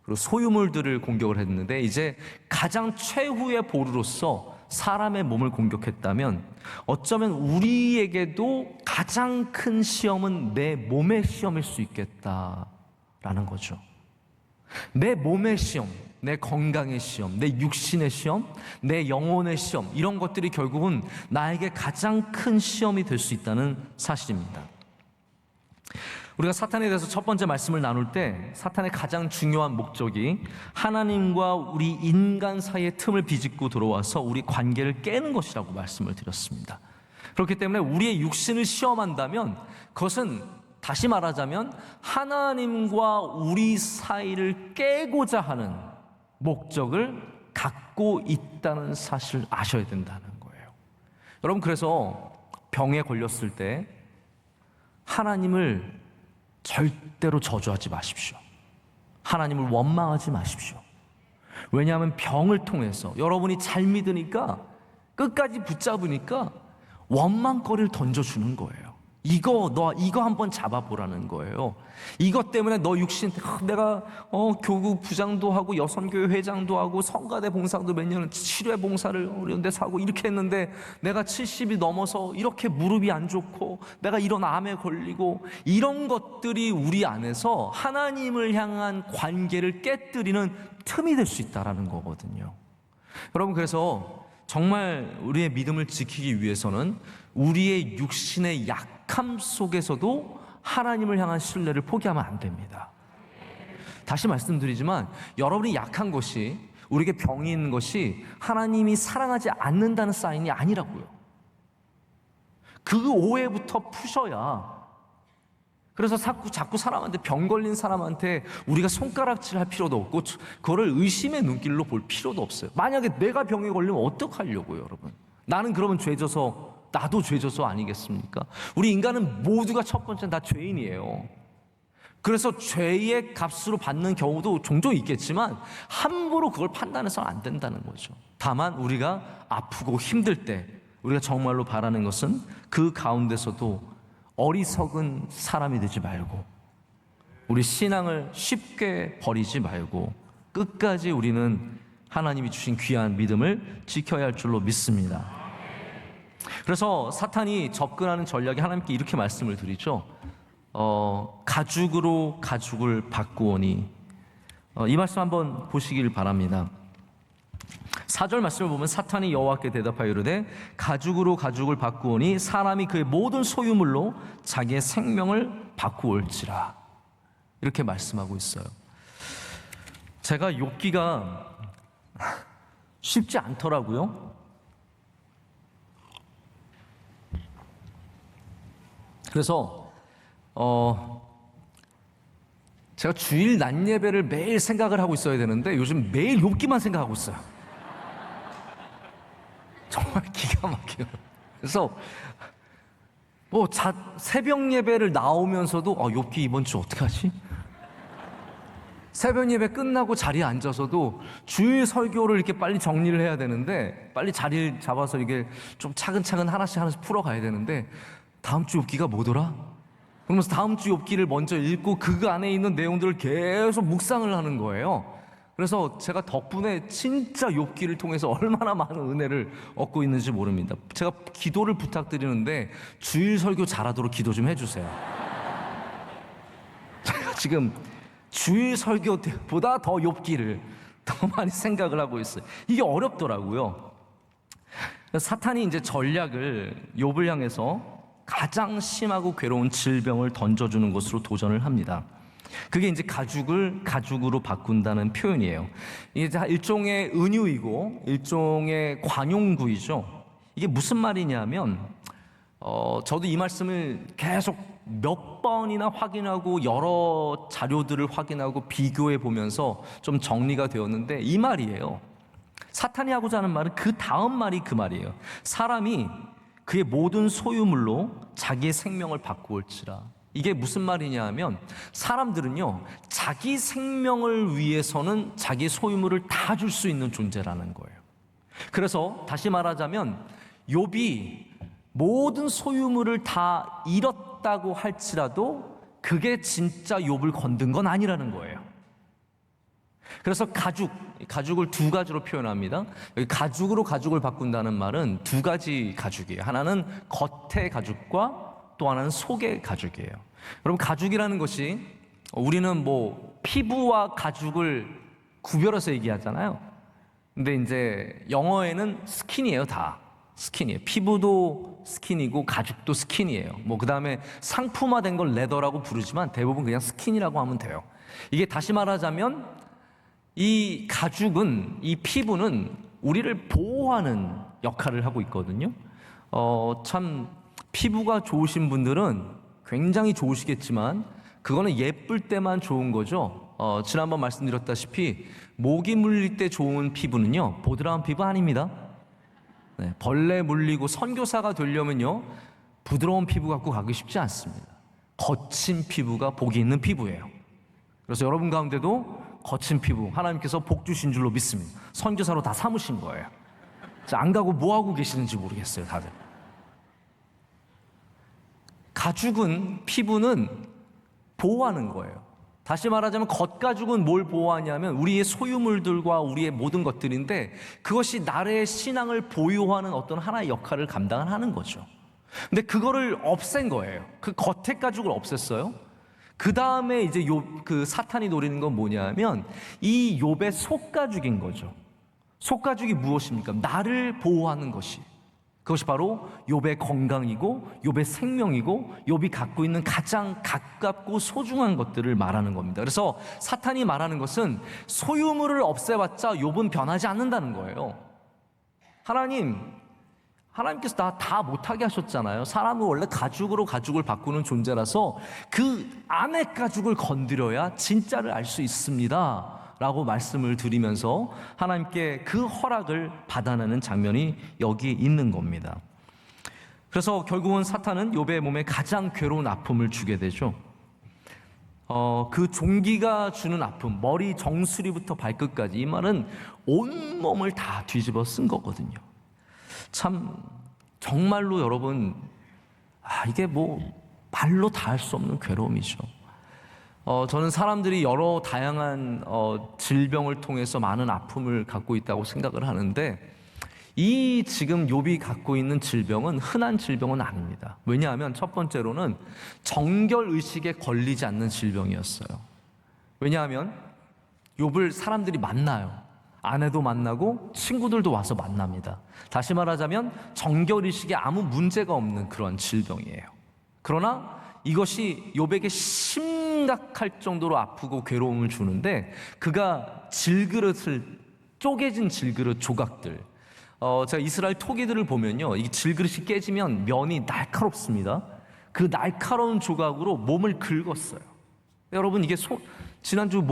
그리고 소유물들을 공격을 했는데, 이제 가장 최후의 보루로서 사람의 몸을 공격했다면, 어쩌면 우리에게도 가장 큰 시험은 내 몸의 시험일 수 있겠다라는 거죠. 내 몸의 시험, 내 건강의 시험, 내 육신의 시험, 내 영혼의 시험, 이런 것들이 결국은 나에게 가장 큰 시험이 될 수 있다는 사실입니다. 우리가 사탄에 대해서 첫 번째 말씀을 나눌 때, 사탄의 가장 중요한 목적이 하나님과 우리 인간 사이의 틈을 비집고 들어와서 우리 관계를 깨는 것이라고 말씀을 드렸습니다. 그렇기 때문에 우리의 육신을 시험한다면, 그것은 다시 말하자면 하나님과 우리 사이를 깨고자 하는 목적을 갖고 있다는 사실을 아셔야 된다는 거예요. 여러분, 그래서 병에 걸렸을 때 하나님을 절대로 저주하지 마십시오. 하나님을 원망하지 마십시오. 왜냐하면 병을 통해서 여러분이 잘 믿으니까, 끝까지 붙잡으니까 원망거리를 던져주는 거예요. 너 이거 한번 잡아보라는 거예요. 이것 때문에 너 육신, 내가 교구 부장도 하고 여성교회 회장도 하고 성가대 봉사도 몇 년 치료회 봉사를 어려운 데서 하고 이렇게 했는데, 내가 70이 넘어서 이렇게 무릎이 안 좋고 내가 이런 암에 걸리고, 이런 것들이 우리 안에서 하나님을 향한 관계를 깨뜨리는 틈이 될 수 있다는 거거든요. 여러분, 그래서 정말 우리의 믿음을 지키기 위해서는 우리의 육신의 약함 속에서도 하나님을 향한 신뢰를 포기하면 안 됩니다. 다시 말씀드리지만, 여러분이 약한 것이, 우리에게 병이 있는 것이 하나님이 사랑하지 않는다는 사인이 아니라고요. 그 오해부터 푸셔야. 그래서 자꾸 사람한테, 병 걸린 사람한테 우리가 손가락질 할 필요도 없고, 그거를 의심의 눈길로 볼 필요도 없어요. 만약에 내가 병에 걸리면 어떡하려고요, 여러분? 나는 그러면 나도 죄져서 아니겠습니까? 우리 인간은 모두가 첫 번째는 다 죄인이에요. 그래서 죄의 값으로 받는 경우도 종종 있겠지만, 함부로 그걸 판단해서는 안 된다는 거죠. 다만 우리가 아프고 힘들 때 우리가 정말로 바라는 것은 그 가운데서도 어리석은 사람이 되지 말고, 우리 신앙을 쉽게 버리지 말고 끝까지 우리는 하나님이 주신 귀한 믿음을 지켜야 할 줄로 믿습니다. 그래서 사탄이 접근하는 전략이 하나님께 이렇게 말씀을 드리죠. 가죽으로 가죽을 바꾸오니, 이 말씀 한번 보시길 바랍니다. 4절 말씀을 보면, 사탄이 여호와께 대답하여 이르되 가죽으로 가죽을 바꾸오니 사람이 그의 모든 소유물로 자기의 생명을 바꾸올지라, 이렇게 말씀하고 있어요. 제가 욥기가 쉽지 않더라고요. 그래서 제가 주일 낮 예배를 매일 생각을 하고 있어야 되는데, 요즘 매일 욥기만 생각하고 있어요. 정말 기가 막혀요. 그래서 새벽 예배를 나오면서도 욥기 이번 주 어떻게 하지? 새벽 예배 끝나고 자리에 앉아서도 주일 설교를 이렇게 빨리 정리를 해야 되는데, 빨리 자리를 잡아서 이게 좀 차근차근 하나씩 풀어가야 되는데, 다음 주 욥기가 뭐더라? 그러면서 다음 주 욥기를 먼저 읽고 그 안에 있는 내용들을 계속 묵상을 하는 거예요. 그래서 제가 덕분에 진짜 욥기를 통해서 얼마나 많은 은혜를 얻고 있는지 모릅니다. 제가 기도를 부탁드리는데 주일 설교 잘하도록 기도 좀 해주세요. 제가 지금 주일 설교보다 더 욥기를 더 많이 생각을 하고 있어요. 이게 어렵더라고요. 사탄이 이제 전략을 욥을 향해서 가장 심하고 괴로운 질병을 던져주는 것으로 도전을 합니다. 그게 이제 가죽으로 바꾼다는 표현이에요. 이게 일종의 은유이고 일종의 관용구이죠. 이게 무슨 말이냐면, 저도 이 말씀을 계속 몇 번이나 확인하고 여러 자료들을 확인하고 비교해 보면서 좀 정리가 되었는데, 이 말이에요. 사탄이 하고자 하는 말은 그 다음 말이 그 말이에요. 사람이 그의 모든 소유물로 자기의 생명을 바꾸올지라. 이게 무슨 말이냐 하면 사람들은요, 자기 생명을 위해서는 자기 소유물을 다 줄 수 있는 존재라는 거예요. 그래서 다시 말하자면 욥이 모든 소유물을 다 잃었다고 할지라도 그게 진짜 욥을 건든 건 아니라는 거예요. 그래서 가죽을 두 가지로 표현합니다. 여기 가죽으로 가죽을 바꾼다는 말은 두 가지 가죽이에요. 하나는 겉의 가죽과 또 하나는 속의 가죽이에요. 여러분, 가죽이라는 것이 우리는 뭐 피부와 가죽을 구별해서 얘기하잖아요. 근데 이제 영어에는 스킨이에요. 다 스킨이에요. 피부도 스킨이고 가죽도 스킨이에요. 뭐 그 다음에 상품화된 걸 레더라고 부르지만 대부분 그냥 스킨이라고 하면 돼요. 이게 다시 말하자면 이 가죽은, 이 피부는 우리를 보호하는 역할을 하고 있거든요. 참 피부가 좋으신 분들은 굉장히 좋으시겠지만 그거는 예쁠 때만 좋은 거죠. 지난번 말씀드렸다시피 모기 물릴 때 좋은 피부는요, 보드라운 피부 아닙니다. 네, 벌레 물리고 선교사가 되려면요, 부드러운 피부 갖고 가기 쉽지 않습니다. 거친 피부가 복이 있는 피부예요. 그래서 여러분 가운데도 거친 피부 하나님께서 복 주신 줄로 믿습니다. 선교사로 다 삼으신 거예요. 안 가고 뭐 하고 계시는지 모르겠어요, 다들. 가죽은, 피부는 보호하는 거예요. 다시 말하자면 겉가죽은 뭘 보호하냐면 우리의 소유물들과 우리의 모든 것들인데 그것이 나의 신앙을 보유하는 어떤 하나의 역할을 감당하는 거죠. 근데 그거를 없앤 거예요. 그 겉의 가죽을 없앴어요. 그 다음에 이제 그 사탄이 노리는 건 뭐냐면 이 욥의 속가죽인 거죠. 속가죽이 무엇입니까? 나를 보호하는 것이. 그것이 바로 욥의 건강이고 욥의 생명이고 욥이 갖고 있는 가장 가깝고 소중한 것들을 말하는 겁니다. 그래서 사탄이 말하는 것은 소유물을 없애봤자 욥은 변하지 않는다는 거예요. 하나님께서 다 못하게 하셨잖아요. 사람은 원래 가죽으로 가죽을 바꾸는 존재라서 그 안의 가죽을 건드려야 진짜를 알 수 있습니다 라고 말씀을 드리면서 하나님께 그 허락을 받아내는 장면이 여기 있는 겁니다. 그래서 결국은 사탄은 욥의 몸에 가장 괴로운 아픔을 주게 되죠. 그 종기가 주는 아픔, 머리 정수리부터 발끝까지, 이 말은 온 몸을 다 뒤집어 쓴 거거든요. 참 정말로 여러분, 이게 뭐 말로 다 할 수 없는 괴로움이죠. 저는 사람들이 여러 다양한 질병을 통해서 많은 아픔을 갖고 있다고 생각을 하는데 이 지금 욥이 갖고 있는 질병은 흔한 질병은 아닙니다. 왜냐하면 첫 번째로는 정결의식에 걸리지 않는 질병이었어요. 왜냐하면 욥을 사람들이 만나요. 아내도 만나고 친구들도 와서 만납니다. 다시 말하자면 정결의식에 아무 문제가 없는 그런 질병이에요. 그러나 이것이 욥에게 심각할 정도로 아프고 괴로움을 주는데 그가 쪼개진 질그릇 조각들, 제가 이스라엘 토기들을 보면요, 이 질그릇이 깨지면 면이 날카롭습니다. 그 날카로운 조각으로 몸을 긁었어요. 여러분, 이게 지난주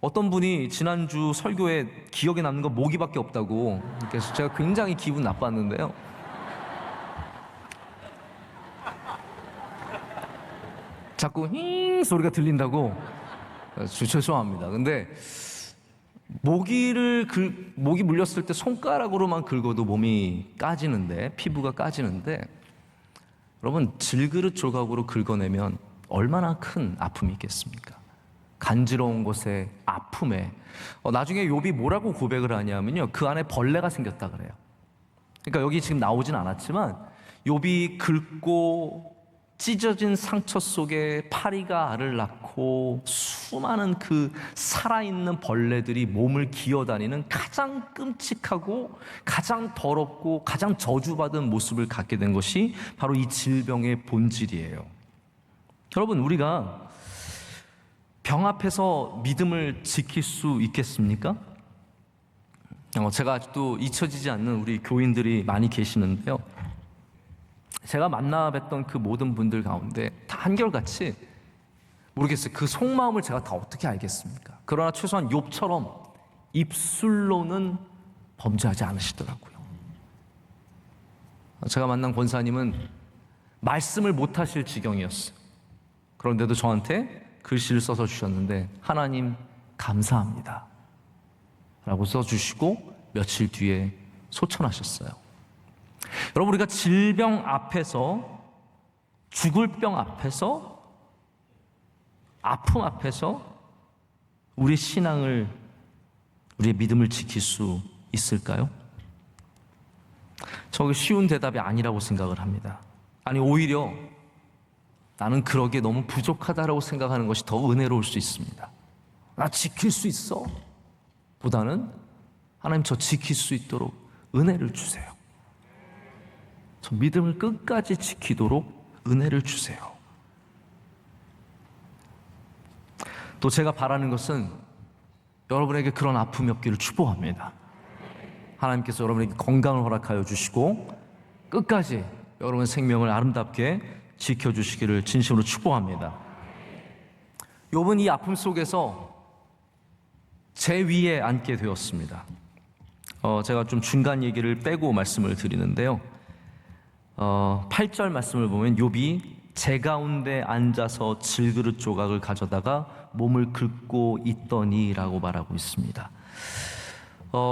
어떤 분이 지난주 설교에 기억에 남는 거 모기밖에 없다고, 그래서 제가 굉장히 기분 나빴는데요. 자꾸 힝 소리가 들린다고. 죄송합니다. 근데 모기 물렸을 때 손가락으로만 긁어도 몸이 까지는데, 피부가 까지는데, 여러분 질그릇 조각으로 긁어내면 얼마나 큰 아픔이 있겠습니까? 간지러운 곳에, 아픔에. 나중에 욥이 뭐라고 고백을 하냐면요, 그 안에 벌레가 생겼다 그래요. 그러니까 여기 지금 나오진 않았지만 욥이 긁고 찢어진 상처 속에 파리가 알을 낳고 수많은 그 살아있는 벌레들이 몸을 기어다니는 가장 끔찍하고 가장 더럽고 가장 저주받은 모습을 갖게 된 것이 바로 이 질병의 본질이에요. 여러분, 우리가 병 앞에서 믿음을 지킬 수 있겠습니까? 제가 아직도 잊혀지지 않는 우리 교인들이 많이 계시는데요, 제가 만나뵀던 그 모든 분들 가운데 다 한결같이 모르겠어요. 그 속마음을 제가 다 어떻게 알겠습니까? 그러나 최소한 욥처럼 입술로는 범죄하지 않으시더라고요. 제가 만난 권사님은 말씀을 못하실 지경이었어요. 그런데도 저한테 글씨를 써서 주셨는데 하나님 감사합니다 라고 써주시고 며칠 뒤에 소천하셨어요. 여러분, 우리가 질병 앞에서, 죽을 병 앞에서, 아픔 앞에서 우리의 신앙을, 우리의 믿음을 지킬 수 있을까요? 저게 쉬운 대답이 아니라고 생각을 합니다. 아니, 오히려 나는 그러기에 너무 부족하다라고 생각하는 것이 더 은혜로울 수 있습니다. 나 지킬 수 있어? 보다는 하나님, 저 지킬 수 있도록 은혜를 주세요. 저 믿음을 끝까지 지키도록 은혜를 주세요. 또 제가 바라는 것은 여러분에게 그런 아픔이 없기를 축복합니다. 하나님께서 여러분에게 건강을 허락하여 주시고 끝까지 여러분의 생명을 아름답게 지켜주시기를 진심으로 축복합니다. 욥은 이 아픔 속에서 제 위에 앉게 되었습니다. 제가 좀 중간 얘기를 빼고 말씀을 드리는데요. 8절 말씀을 보면 욥이 제 가운데 앉아서 질그릇 조각을 가져다가 몸을 긁고 있더니라고 말하고 있습니다.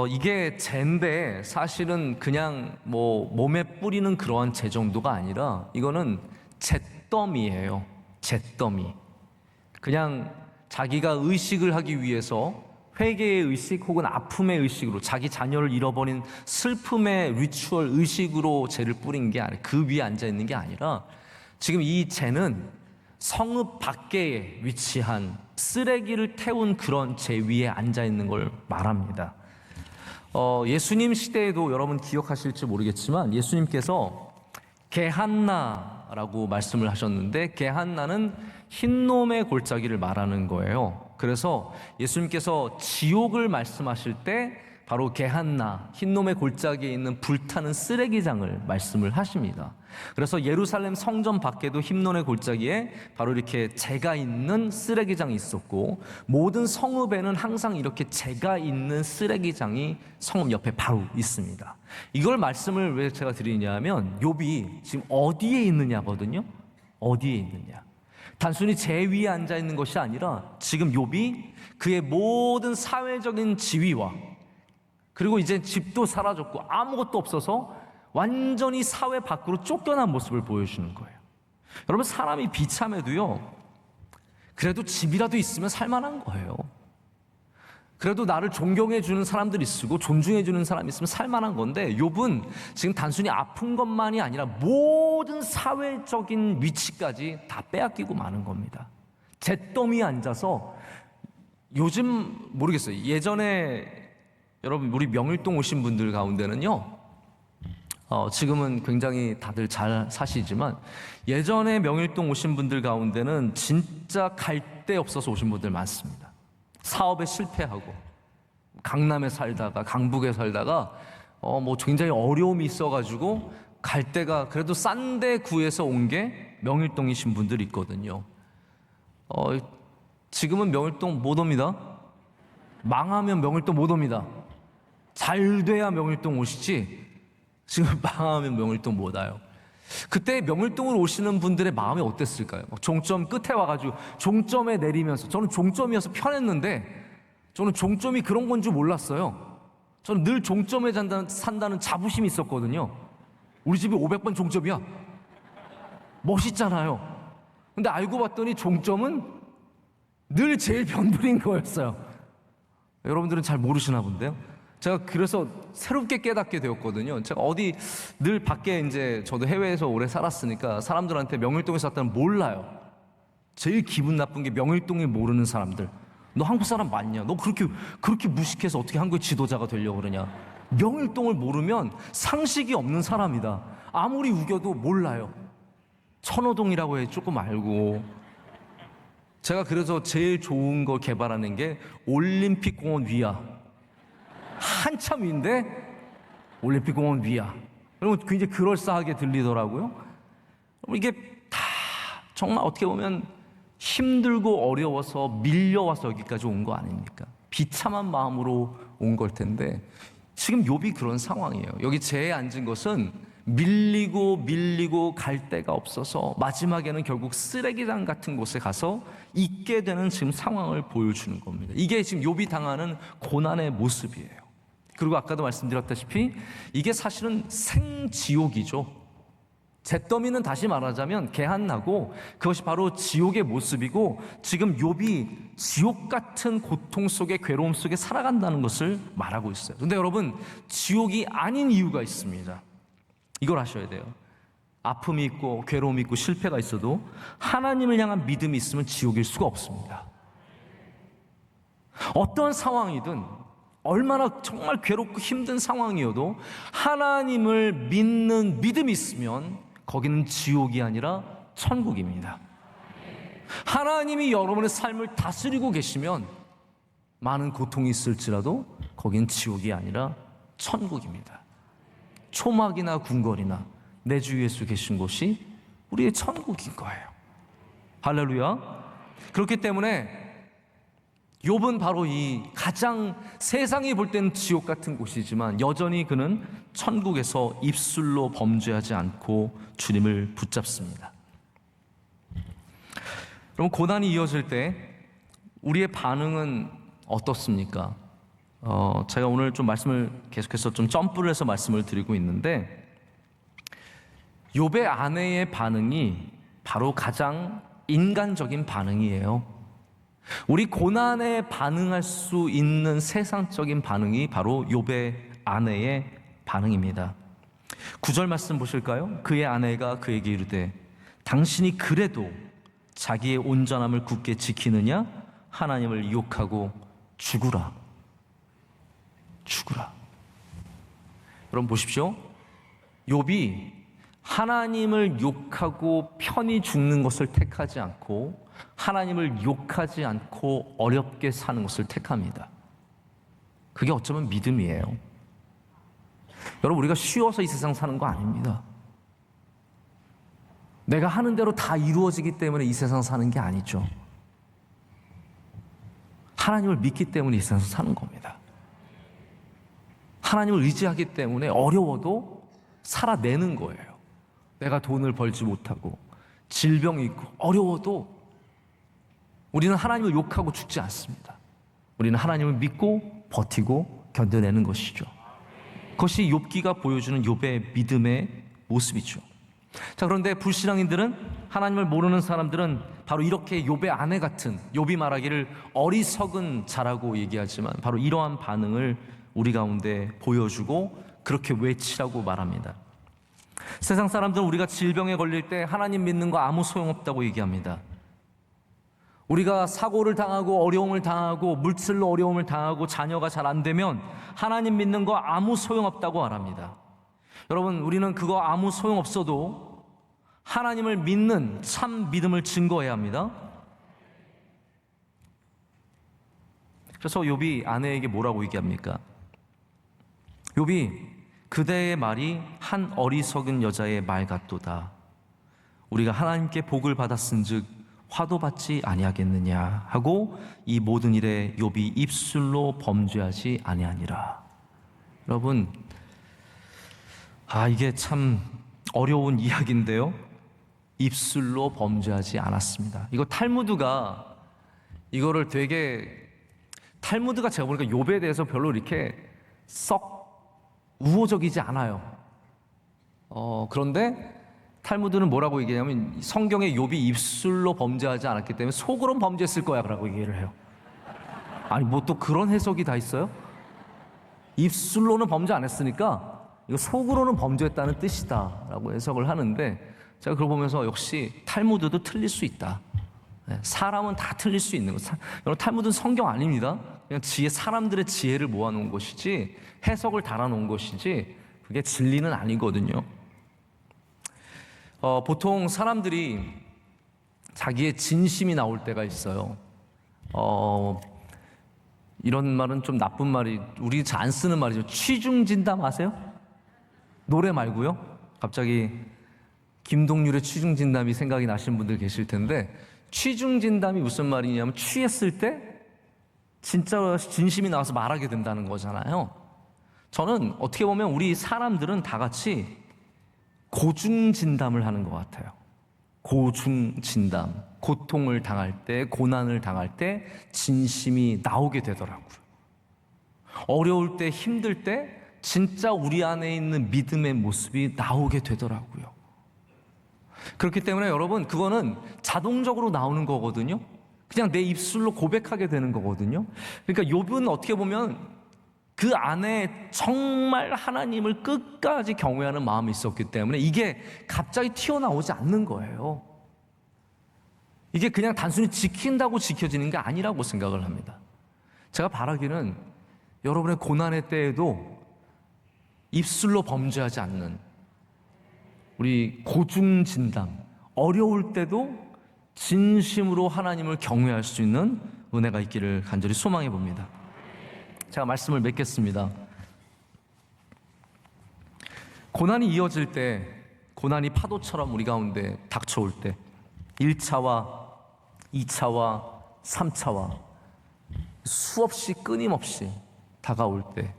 이게 재인데 사실은 그냥 뭐 몸에 뿌리는 그러한 재 정도가 아니라 이거는 잿더미예요. 잿더미. 그냥 자기가 의식을 하기 위해서 회개의 의식 혹은 아픔의 의식으로 자기 자녀를 잃어버린 슬픔의 리추얼 의식으로 재를 뿌린 게 아니라, 그 위에 앉아 있는 게 아니라 지금 이 재는 성읍 밖에 위치한 쓰레기를 태운 그런 재 위에 앉아 있는 걸 말합니다. 예수님 시대에도 여러분 기억하실지 모르겠지만 예수님께서 게한나라고 말씀을 하셨는데, 게한나는 흰놈의 골짜기를 말하는 거예요. 그래서 예수님께서 지옥을 말씀하실 때 바로 게한나, 흰놈의 골짜기에 있는 불타는 쓰레기장을 말씀을 하십니다. 그래서 예루살렘 성전 밖에도 흰놈의 골짜기에 바로 이렇게 재가 있는 쓰레기장이 있었고, 모든 성읍에는 항상 이렇게 재가 있는 쓰레기장이 성읍 옆에 바로 있습니다. 이걸 말씀을 왜 제가 드리냐면 욥이 지금 어디에 있느냐거든요. 어디에 있느냐. 단순히 재 위에 앉아 있는 것이 아니라 지금 욥이 그의 모든 사회적인 지위와, 그리고 이제 집도 사라졌고 아무것도 없어서 완전히 사회 밖으로 쫓겨난 모습을 보여주는 거예요. 여러분, 사람이 비참해도요, 그래도 집이라도 있으면 살만한 거예요. 그래도 나를 존경해 주는 사람들이 있고 존중해 주는 사람이 있으면 살만한 건데, 욥은 지금 단순히 아픈 것만이 아니라 모든 사회적인 위치까지 다 빼앗기고 마는 겁니다. 잿더미에 앉아서, 요즘 모르겠어요. 예전에 여러분 우리 명일동 오신 분들 가운데는요, 지금은 굉장히 다들 잘 사시지만 예전에 명일동 오신 분들 가운데는 진짜 갈 데 없어서 오신 분들 많습니다. 사업에 실패하고 강남에 살다가 강북에 살다가 뭐 굉장히 어려움이 있어가지고 갈 데가 그래도 싼 데 구해서 온 게 명일동이신 분들이 있거든요. 지금은 명일동 못 옵니다. 망하면 명일동 못 옵니다. 잘 돼야 명일동 오시지 지금 망하면 명일동 못 와요. 그때 명일동으로 오시는 분들의 마음이 어땠을까요? 종점 끝에 와가지고 종점에 내리면서, 저는 종점이어서 편했는데 저는 종점이 그런 건 줄 몰랐어요. 저는 늘 종점에 산다는 자부심이 있었거든요. 우리 집이 500번 종점이야. 멋있잖아요. 근데 알고 봤더니 종점은 늘 제일 변두리인 거였어요. 여러분들은 잘 모르시나 본데요. 제가 그래서 새롭게 깨닫게 되었거든요. 제가 어디 늘 밖에, 이제 저도 해외에서 오래 살았으니까 사람들한테 명일동에 살았다는 몰라요. 제일 기분 나쁜 게 명일동에 모르는 사람들. 너 한국 사람 맞냐? 너 그렇게 무식해서 어떻게 한국의 지도자가 되려고 그러냐? 명일동을 모르면 상식이 없는 사람이다. 아무리 우겨도 몰라요. 천호동이라고 해 조금 알고. 제가 그래서 제일 좋은 거 개발하는 게 올림픽공원 위야. 한참 위인데 올림픽공원 위야. 여러분, 굉장히 그럴싸하게 들리더라고요. 이게 다 정말 어떻게 보면 힘들고 어려워서 밀려와서 여기까지 온 거 아닙니까? 비참한 마음으로 온 걸 텐데 지금 욥이 그런 상황이에요. 여기 재에 앉은 것은 밀리고 갈 데가 없어서 마지막에는 결국 쓰레기장 같은 곳에 가서 있게 되는 지금 상황을 보여주는 겁니다. 이게 지금 욥이 당하는 고난의 모습이에요. 그리고 아까도 말씀드렸다시피 이게 사실은 생지옥이죠. 잿더미는 다시 말하자면 개한나고 그것이 바로 지옥의 모습이고 지금 욥이 지옥 같은 고통 속에 괴로움 속에 살아간다는 것을 말하고 있어요. 그런데 여러분, 지옥이 아닌 이유가 있습니다. 이걸 아셔야 돼요. 아픔이 있고 괴로움이 있고 실패가 있어도 하나님을 향한 믿음이 있으면 지옥일 수가 없습니다. 어떤 상황이든 얼마나 정말 괴롭고 힘든 상황이어도 하나님을 믿는 믿음이 있으면 거기는 지옥이 아니라 천국입니다. 하나님이 여러분의 삶을 다스리고 계시면 많은 고통이 있을지라도 거기는 지옥이 아니라 천국입니다. 초막이나 궁궐이나 내 주 예수 계신 곳이 우리의 천국인 거예요. 할렐루야. 그렇기 때문에 욥은 바로 이 가장 세상이 볼 때는 지옥 같은 곳이지만 여전히 그는 천국에서 입술로 범죄하지 않고 주님을 붙잡습니다. 그럼 고난이 이어질 때 우리의 반응은 어떻습니까? 제가 오늘 좀 말씀을 계속해서 좀 점프를 해서 말씀을 드리고 있는데 욥의 아내의 반응이 바로 가장 인간적인 반응이에요. 우리 고난에 반응할 수 있는 세상적인 반응이 바로 욥의 아내의 반응입니다. 9절 말씀 보실까요? 그의 아내가 그에게 이르되 당신이 그래도 자기의 온전함을 굳게 지키느냐? 하나님을 욕하고 죽으라. 여러분 보십시오. 욥이 하나님을 욕하고 편히 죽는 것을 택하지 않고 하나님을 욕하지 않고 어렵게 사는 것을 택합니다. 그게 어쩌면 믿음이에요. 여러분, 우리가 쉬워서 이 세상 사는 거 아닙니다. 내가 하는 대로 다 이루어지기 때문에 이 세상 사는 게 아니죠. 하나님을 믿기 때문에 이 세상 사는 겁니다. 하나님을 의지하기 때문에 어려워도 살아내는 거예요. 내가 돈을 벌지 못하고 질병이 있고 어려워도 우리는 하나님을 욕하고 죽지 않습니다. 우리는 하나님을 믿고 버티고 견뎌내는 것이죠. 그것이 욥기가 보여주는 욥의 믿음의 모습이죠. 자, 그런데 불신앙인들은, 하나님을 모르는 사람들은 바로 이렇게 욥의 아내 같은, 욥이 말하기를 어리석은 자라고 얘기하지만 바로 이러한 반응을 우리 가운데 보여주고 그렇게 외치라고 말합니다. 세상 사람들은 우리가 질병에 걸릴 때 하나님 믿는 거 아무 소용없다고 얘기합니다. 우리가 사고를 당하고 어려움을 당하고 물질로 어려움을 당하고 자녀가 잘 안 되면 하나님 믿는 거 아무 소용없다고 말합니다. 여러분, 우리는 그거 아무 소용없어도 하나님을 믿는 참 믿음을 증거해야 합니다. 그래서 욥이 아내에게 뭐라고 얘기합니까? 욥이 그대의 말이 한 어리석은 여자의 말 같도다. 우리가 하나님께 복을 받았은즉 화도 받지 아니하겠느냐 하고 이 모든 일에 욥이 입술로 범죄하지 아니하니라. 여러분, 이게 참 어려운 이야기인데요. 입술로 범죄하지 않았습니다. 이거 탈무드가 이거를 탈무드가 제가 보니까 욥에 대해서 별로 이렇게 썩 우호적이지 않아요. 그런데 탈무드는 뭐라고 얘기하냐면 성경에 욥이 입술로 범죄하지 않았기 때문에 속으로는 범죄했을 거야 라고 얘기를 해요. 아니, 뭐 또 그런 해석이 다 있어요? 입술로는 범죄 안 했으니까 이거 속으로는 범죄했다는 뜻이다 라고 해석을 하는데, 제가 그걸 보면서 역시 탈무드도 틀릴 수 있다. 사람은 다 틀릴 수 있는 거. 여러분, 탈무드는 성경 아닙니다. 그냥 사람들의 지혜를 모아놓은 것이지 해석을 달아놓은 것이지 그게 진리는 아니거든요. 보통 사람들이 자기의 진심이 나올 때가 있어요. 이런 말은 좀 나쁜 말이, 우리 잘 안 쓰는 말이죠. 취중진담 아세요? 노래 말고요. 갑자기 김동률의 취중진담이 생각이 나시는 분들 계실 텐데, 취중진담이 무슨 말이냐면 취했을 때 진짜 진심이 나와서 말하게 된다는 거잖아요. 저는 어떻게 보면 우리 사람들은 다 같이 고중진담을 하는 것 같아요. 고중진담. 고통을 당할 때, 고난을 당할 때 진심이 나오게 되더라고요. 어려울 때, 힘들 때 진짜 우리 안에 있는 믿음의 모습이 나오게 되더라고요. 그렇기 때문에 여러분, 그거는 자동적으로 나오는 거거든요. 그냥 내 입술로 고백하게 되는 거거든요. 그러니까 욥은 어떻게 보면 그 안에 정말 하나님을 끝까지 경외하는 마음이 있었기 때문에 이게 갑자기 튀어나오지 않는 거예요. 이게 그냥 단순히 지킨다고 지켜지는 게 아니라고 생각을 합니다. 제가 바라기는 여러분의 고난의 때에도 입술로 범죄하지 않는 우리 고중진담, 어려울 때도 진심으로 하나님을 경외할 수 있는 은혜가 있기를 간절히 소망해 봅니다. 제가 말씀을 맺겠습니다. 고난이 이어질 때, 고난이 파도처럼 우리 가운데 닥쳐올 때 1차와 2차와 3차와 수없이 끊임없이 다가올 때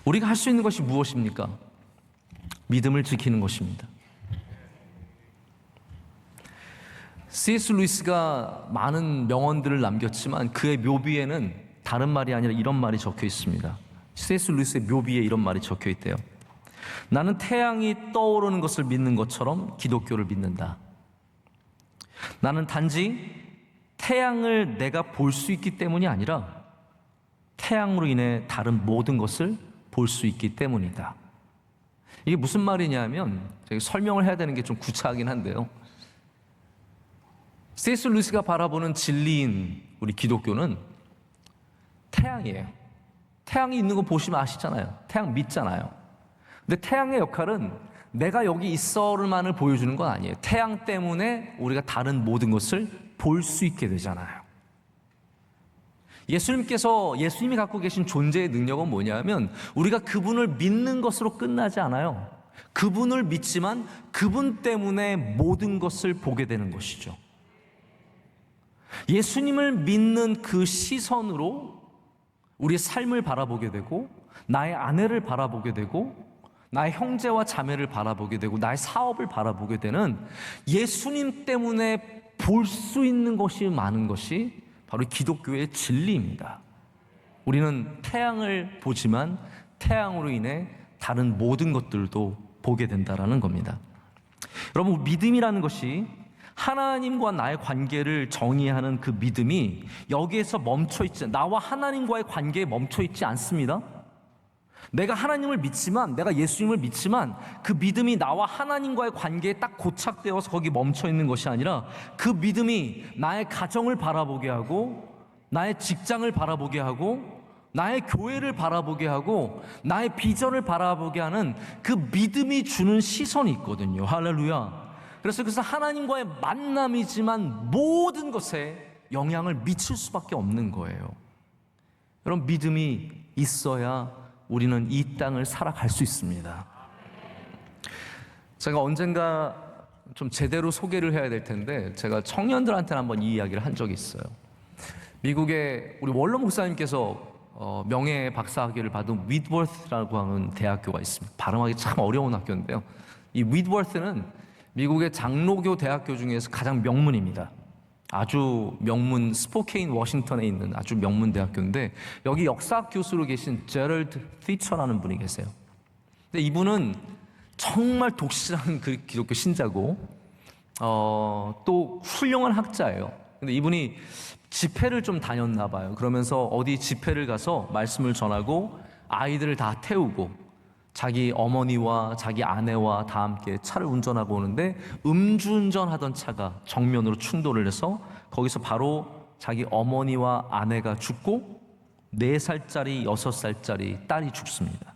우리가 할 수 있는 것이 무엇입니까? 믿음을 지키는 것입니다. C.S. 루이스가 많은 명언들을 남겼지만 그의 묘비에는 다른 말이 아니라 이런 말이 적혀 있습니다. C.S. 루이스의 묘비에 이런 말이 적혀 있대요. 나는 태양이 떠오르는 것을 믿는 것처럼 기독교를 믿는다. 나는 단지 태양을 내가 볼 수 있기 때문이 아니라 태양으로 인해 다른 모든 것을 볼 수 있기 때문이다. 이게 무슨 말이냐면 제가 설명을 해야 되는 게 좀 구차하긴 한데요. C.S. 루이스가 바라보는 진리인 우리 기독교는 태양이에요. 태양이 있는 거 보시면 아시잖아요. 태양 믿잖아요. 근데 태양의 역할은 내가 여기 있어를만을 보여주는 건 아니에요. 태양 때문에 우리가 다른 모든 것을 볼 수 있게 되잖아요. 예수님이 갖고 계신 존재의 능력은 뭐냐면 우리가 그분을 믿는 것으로 끝나지 않아요. 그분을 믿지만 그분 때문에 모든 것을 보게 되는 것이죠. 예수님을 믿는 그 시선으로 우리의 삶을 바라보게 되고 나의 아내를 바라보게 되고 나의 형제와 자매를 바라보게 되고 나의 사업을 바라보게 되는 예수님 때문에 볼 수 있는 것이 많은 것이 바로 기독교의 진리입니다. 우리는 태양을 보지만 태양으로 인해 다른 모든 것들도 보게 된다라는 겁니다. 여러분, 믿음이라는 것이 하나님과 나의 관계를 정의하는 그 믿음이 여기에서 멈춰있지, 나와 하나님과의 관계에 멈춰있지 않습니다. 내가 하나님을 믿지만, 내가 예수님을 믿지만 그 믿음이 나와 하나님과의 관계에 딱 고착되어서 거기 멈춰있는 것이 아니라 그 믿음이 나의 가정을 바라보게 하고 나의 직장을 바라보게 하고 나의 교회를 바라보게 하고 나의 비전을 바라보게 하는 그 믿음이 주는 시선이 있거든요. 할렐루야. 그래서 하나님과의 만남이지만 모든 것에 영향을 미칠 수밖에 없는 거예요. 여러분, 믿음이 있어야 우리는 이 땅을 살아갈 수 있습니다. 제가 언젠가 좀 제대로 소개를 해야 될 텐데 제가 청년들한테는 한번 이 이야기를 한 적이 있어요. 미국의 우리 원로 목사님께서 명예 박사학위를 받은 위드워스라고 하는 대학교가 있습니다. 발음하기 참 어려운 학교인데요. 이 위드워스는 미국의 장로교 대학교 중에서 가장 명문입니다. 아주 명문, 스포케인 워싱턴에 있는 아주 명문 대학교인데 여기 역사학 교수로 계신 제럴드 피처라는 분이 계세요. 근데 이분은 정말 독실한 그 기독교 신자고 또 훌륭한 학자예요. 근데 이분이 집회를 좀 다녔나 봐요. 그러면서 어디 집회를 가서 말씀을 전하고 아이들을 다 태우고 자기 어머니와 자기 아내와 다 함께 차를 운전하고 오는데 음주운전하던 차가 정면으로 충돌을 해서 거기서 바로 자기 어머니와 아내가 죽고 4살짜리 6살짜리 딸이 죽습니다.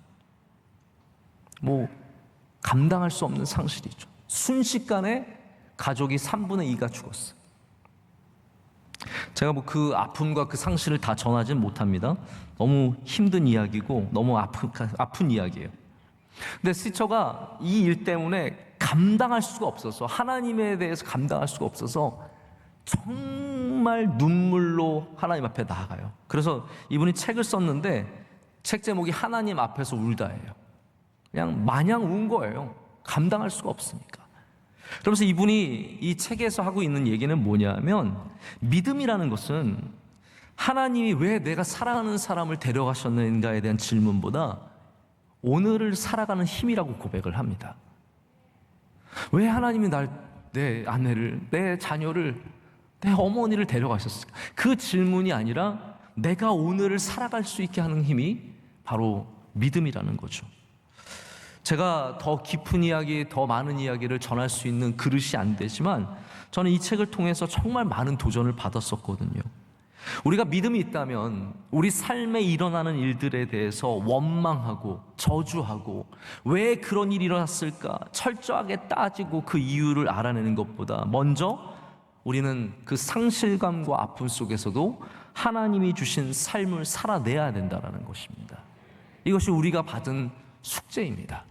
뭐 감당할 수 없는 상실이죠. 순식간에 가족이 3분의 2가 죽었어요. 제가 뭐 그 아픔과 그 상실을 다 전하진 못합니다. 너무 힘든 이야기고 너무 아픈 이야기예요. 근데 시처가 이 일 때문에 감당할 수가 없어서, 하나님에 대해서 감당할 수가 없어서 정말 눈물로 하나님 앞에 나아가요. 그래서 이분이 책을 썼는데 책 제목이 하나님 앞에서 울다예요. 그냥 마냥 운 거예요. 감당할 수가 없으니까. 그러면서 이분이 이 책에서 하고 있는 얘기는 뭐냐면, 믿음이라는 것은 하나님이 왜 내가 사랑하는 사람을 데려가셨는가에 대한 질문보다 오늘을 살아가는 힘이라고 고백을 합니다. 왜 하나님이 내 아내를, 내 자녀를, 내 어머니를 데려가셨을까? 그 질문이 아니라 내가 오늘을 살아갈 수 있게 하는 힘이 바로 믿음이라는 거죠. 제가 더 깊은 이야기, 더 많은 이야기를 전할 수 있는 그릇이 안 되지만 저는 이 책을 통해서 정말 많은 도전을 받았었거든요. 우리가 믿음이 있다면 우리 삶에 일어나는 일들에 대해서 원망하고 저주하고 왜 그런 일이 일어났을까 철저하게 따지고 그 이유를 알아내는 것보다 먼저 우리는 그 상실감과 아픔 속에서도 하나님이 주신 삶을 살아내야 된다는 것입니다. 이것이 우리가 받은 숙제입니다.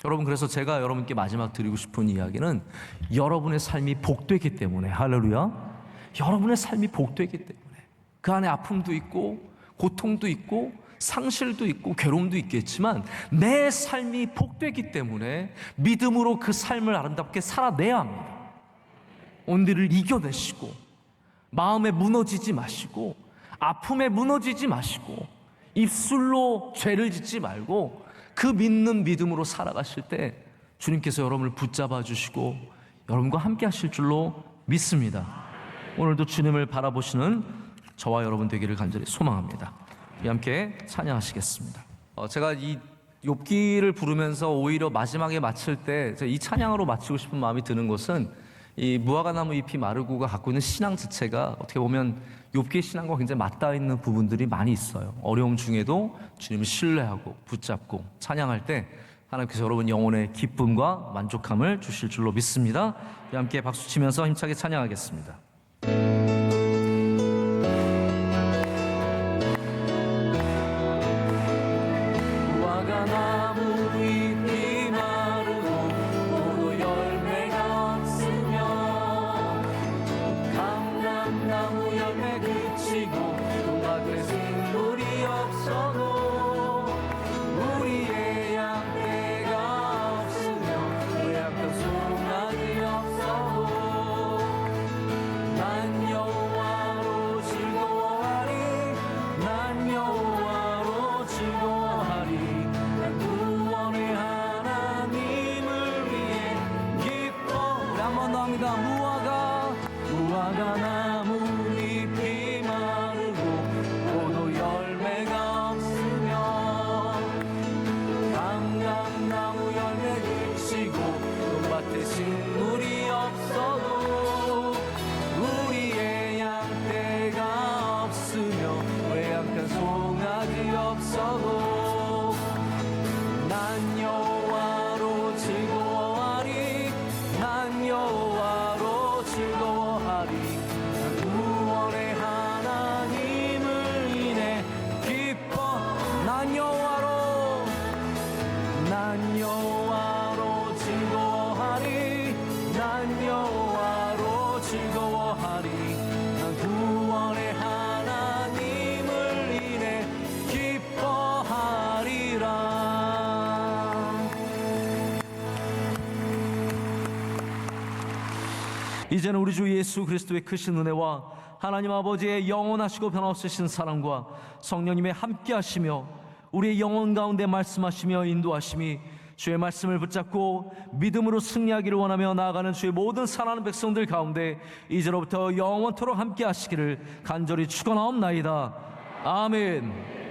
여러분, 그래서 제가 여러분께 마지막 드리고 싶은 이야기는 여러분의 삶이 복되기 때문에, 할렐루야, 여러분의 삶이 복되기 때문에 그 안에 아픔도 있고 고통도 있고 상실도 있고 괴로움도 있겠지만 내 삶이 복되기 때문에 믿음으로 그 삶을 아름답게 살아내야 합니다. 온디를 이겨내시고 마음에 무너지지 마시고 아픔에 무너지지 마시고 입술로 죄를 짓지 말고 그 믿는 믿음으로 살아가실 때 주님께서 여러분을 붙잡아 주시고 여러분과 함께 하실 줄로 믿습니다. 오늘도 주님을 바라보시는 저와 여러분 되기를 간절히 소망합니다. 우리 함께 찬양하시겠습니다. 제가 이 욥기를 부르면서 오히려 마지막에 마칠 때 이 찬양으로 마치고 싶은 마음이 드는 것은 이 무화과 나무 잎이 마르고가 갖고 있는 신앙 자체가 어떻게 보면 욥기의 신앙과 굉장히 맞닿아 있는 부분들이 많이 있어요. 어려움 중에도 주님을 신뢰하고 붙잡고 찬양할 때 하나님께서 여러분 영혼의 기쁨과 만족함을 주실 줄로 믿습니다. 우리 함께 박수 치면서 힘차게 찬양하겠습니다. 무화과 나무 잎이 마르고 포도 열매가 없으며 감람나무 열매 그치고 논밭에 식물이 없어도 우리의 양떼가 없으며 외양간 송아지 없어도 난 여호와로 즐거워하리 난 여호와로 즐거워하리 난 구원의 하나님을 인해 기뻐 난 여호와로 즐거워하리 난 여호와로 즐거워하리 난 구원의 하나님을 인해 기뻐하리라. 이제는 우리 주 예수 그리스도의 크신 은혜와 하나님 아버지의 영원하시고 변함없으신 사랑과 성령님의 함께하시며 우리의 영혼 가운데 말씀하시며 인도하심이 주의 말씀을 붙잡고 믿음으로 승리하기를 원하며 나아가는 주의 모든 사랑하는 백성들 가운데 이제로부터 영원토록 함께하시기를 간절히 축원하옵나이다. 아멘.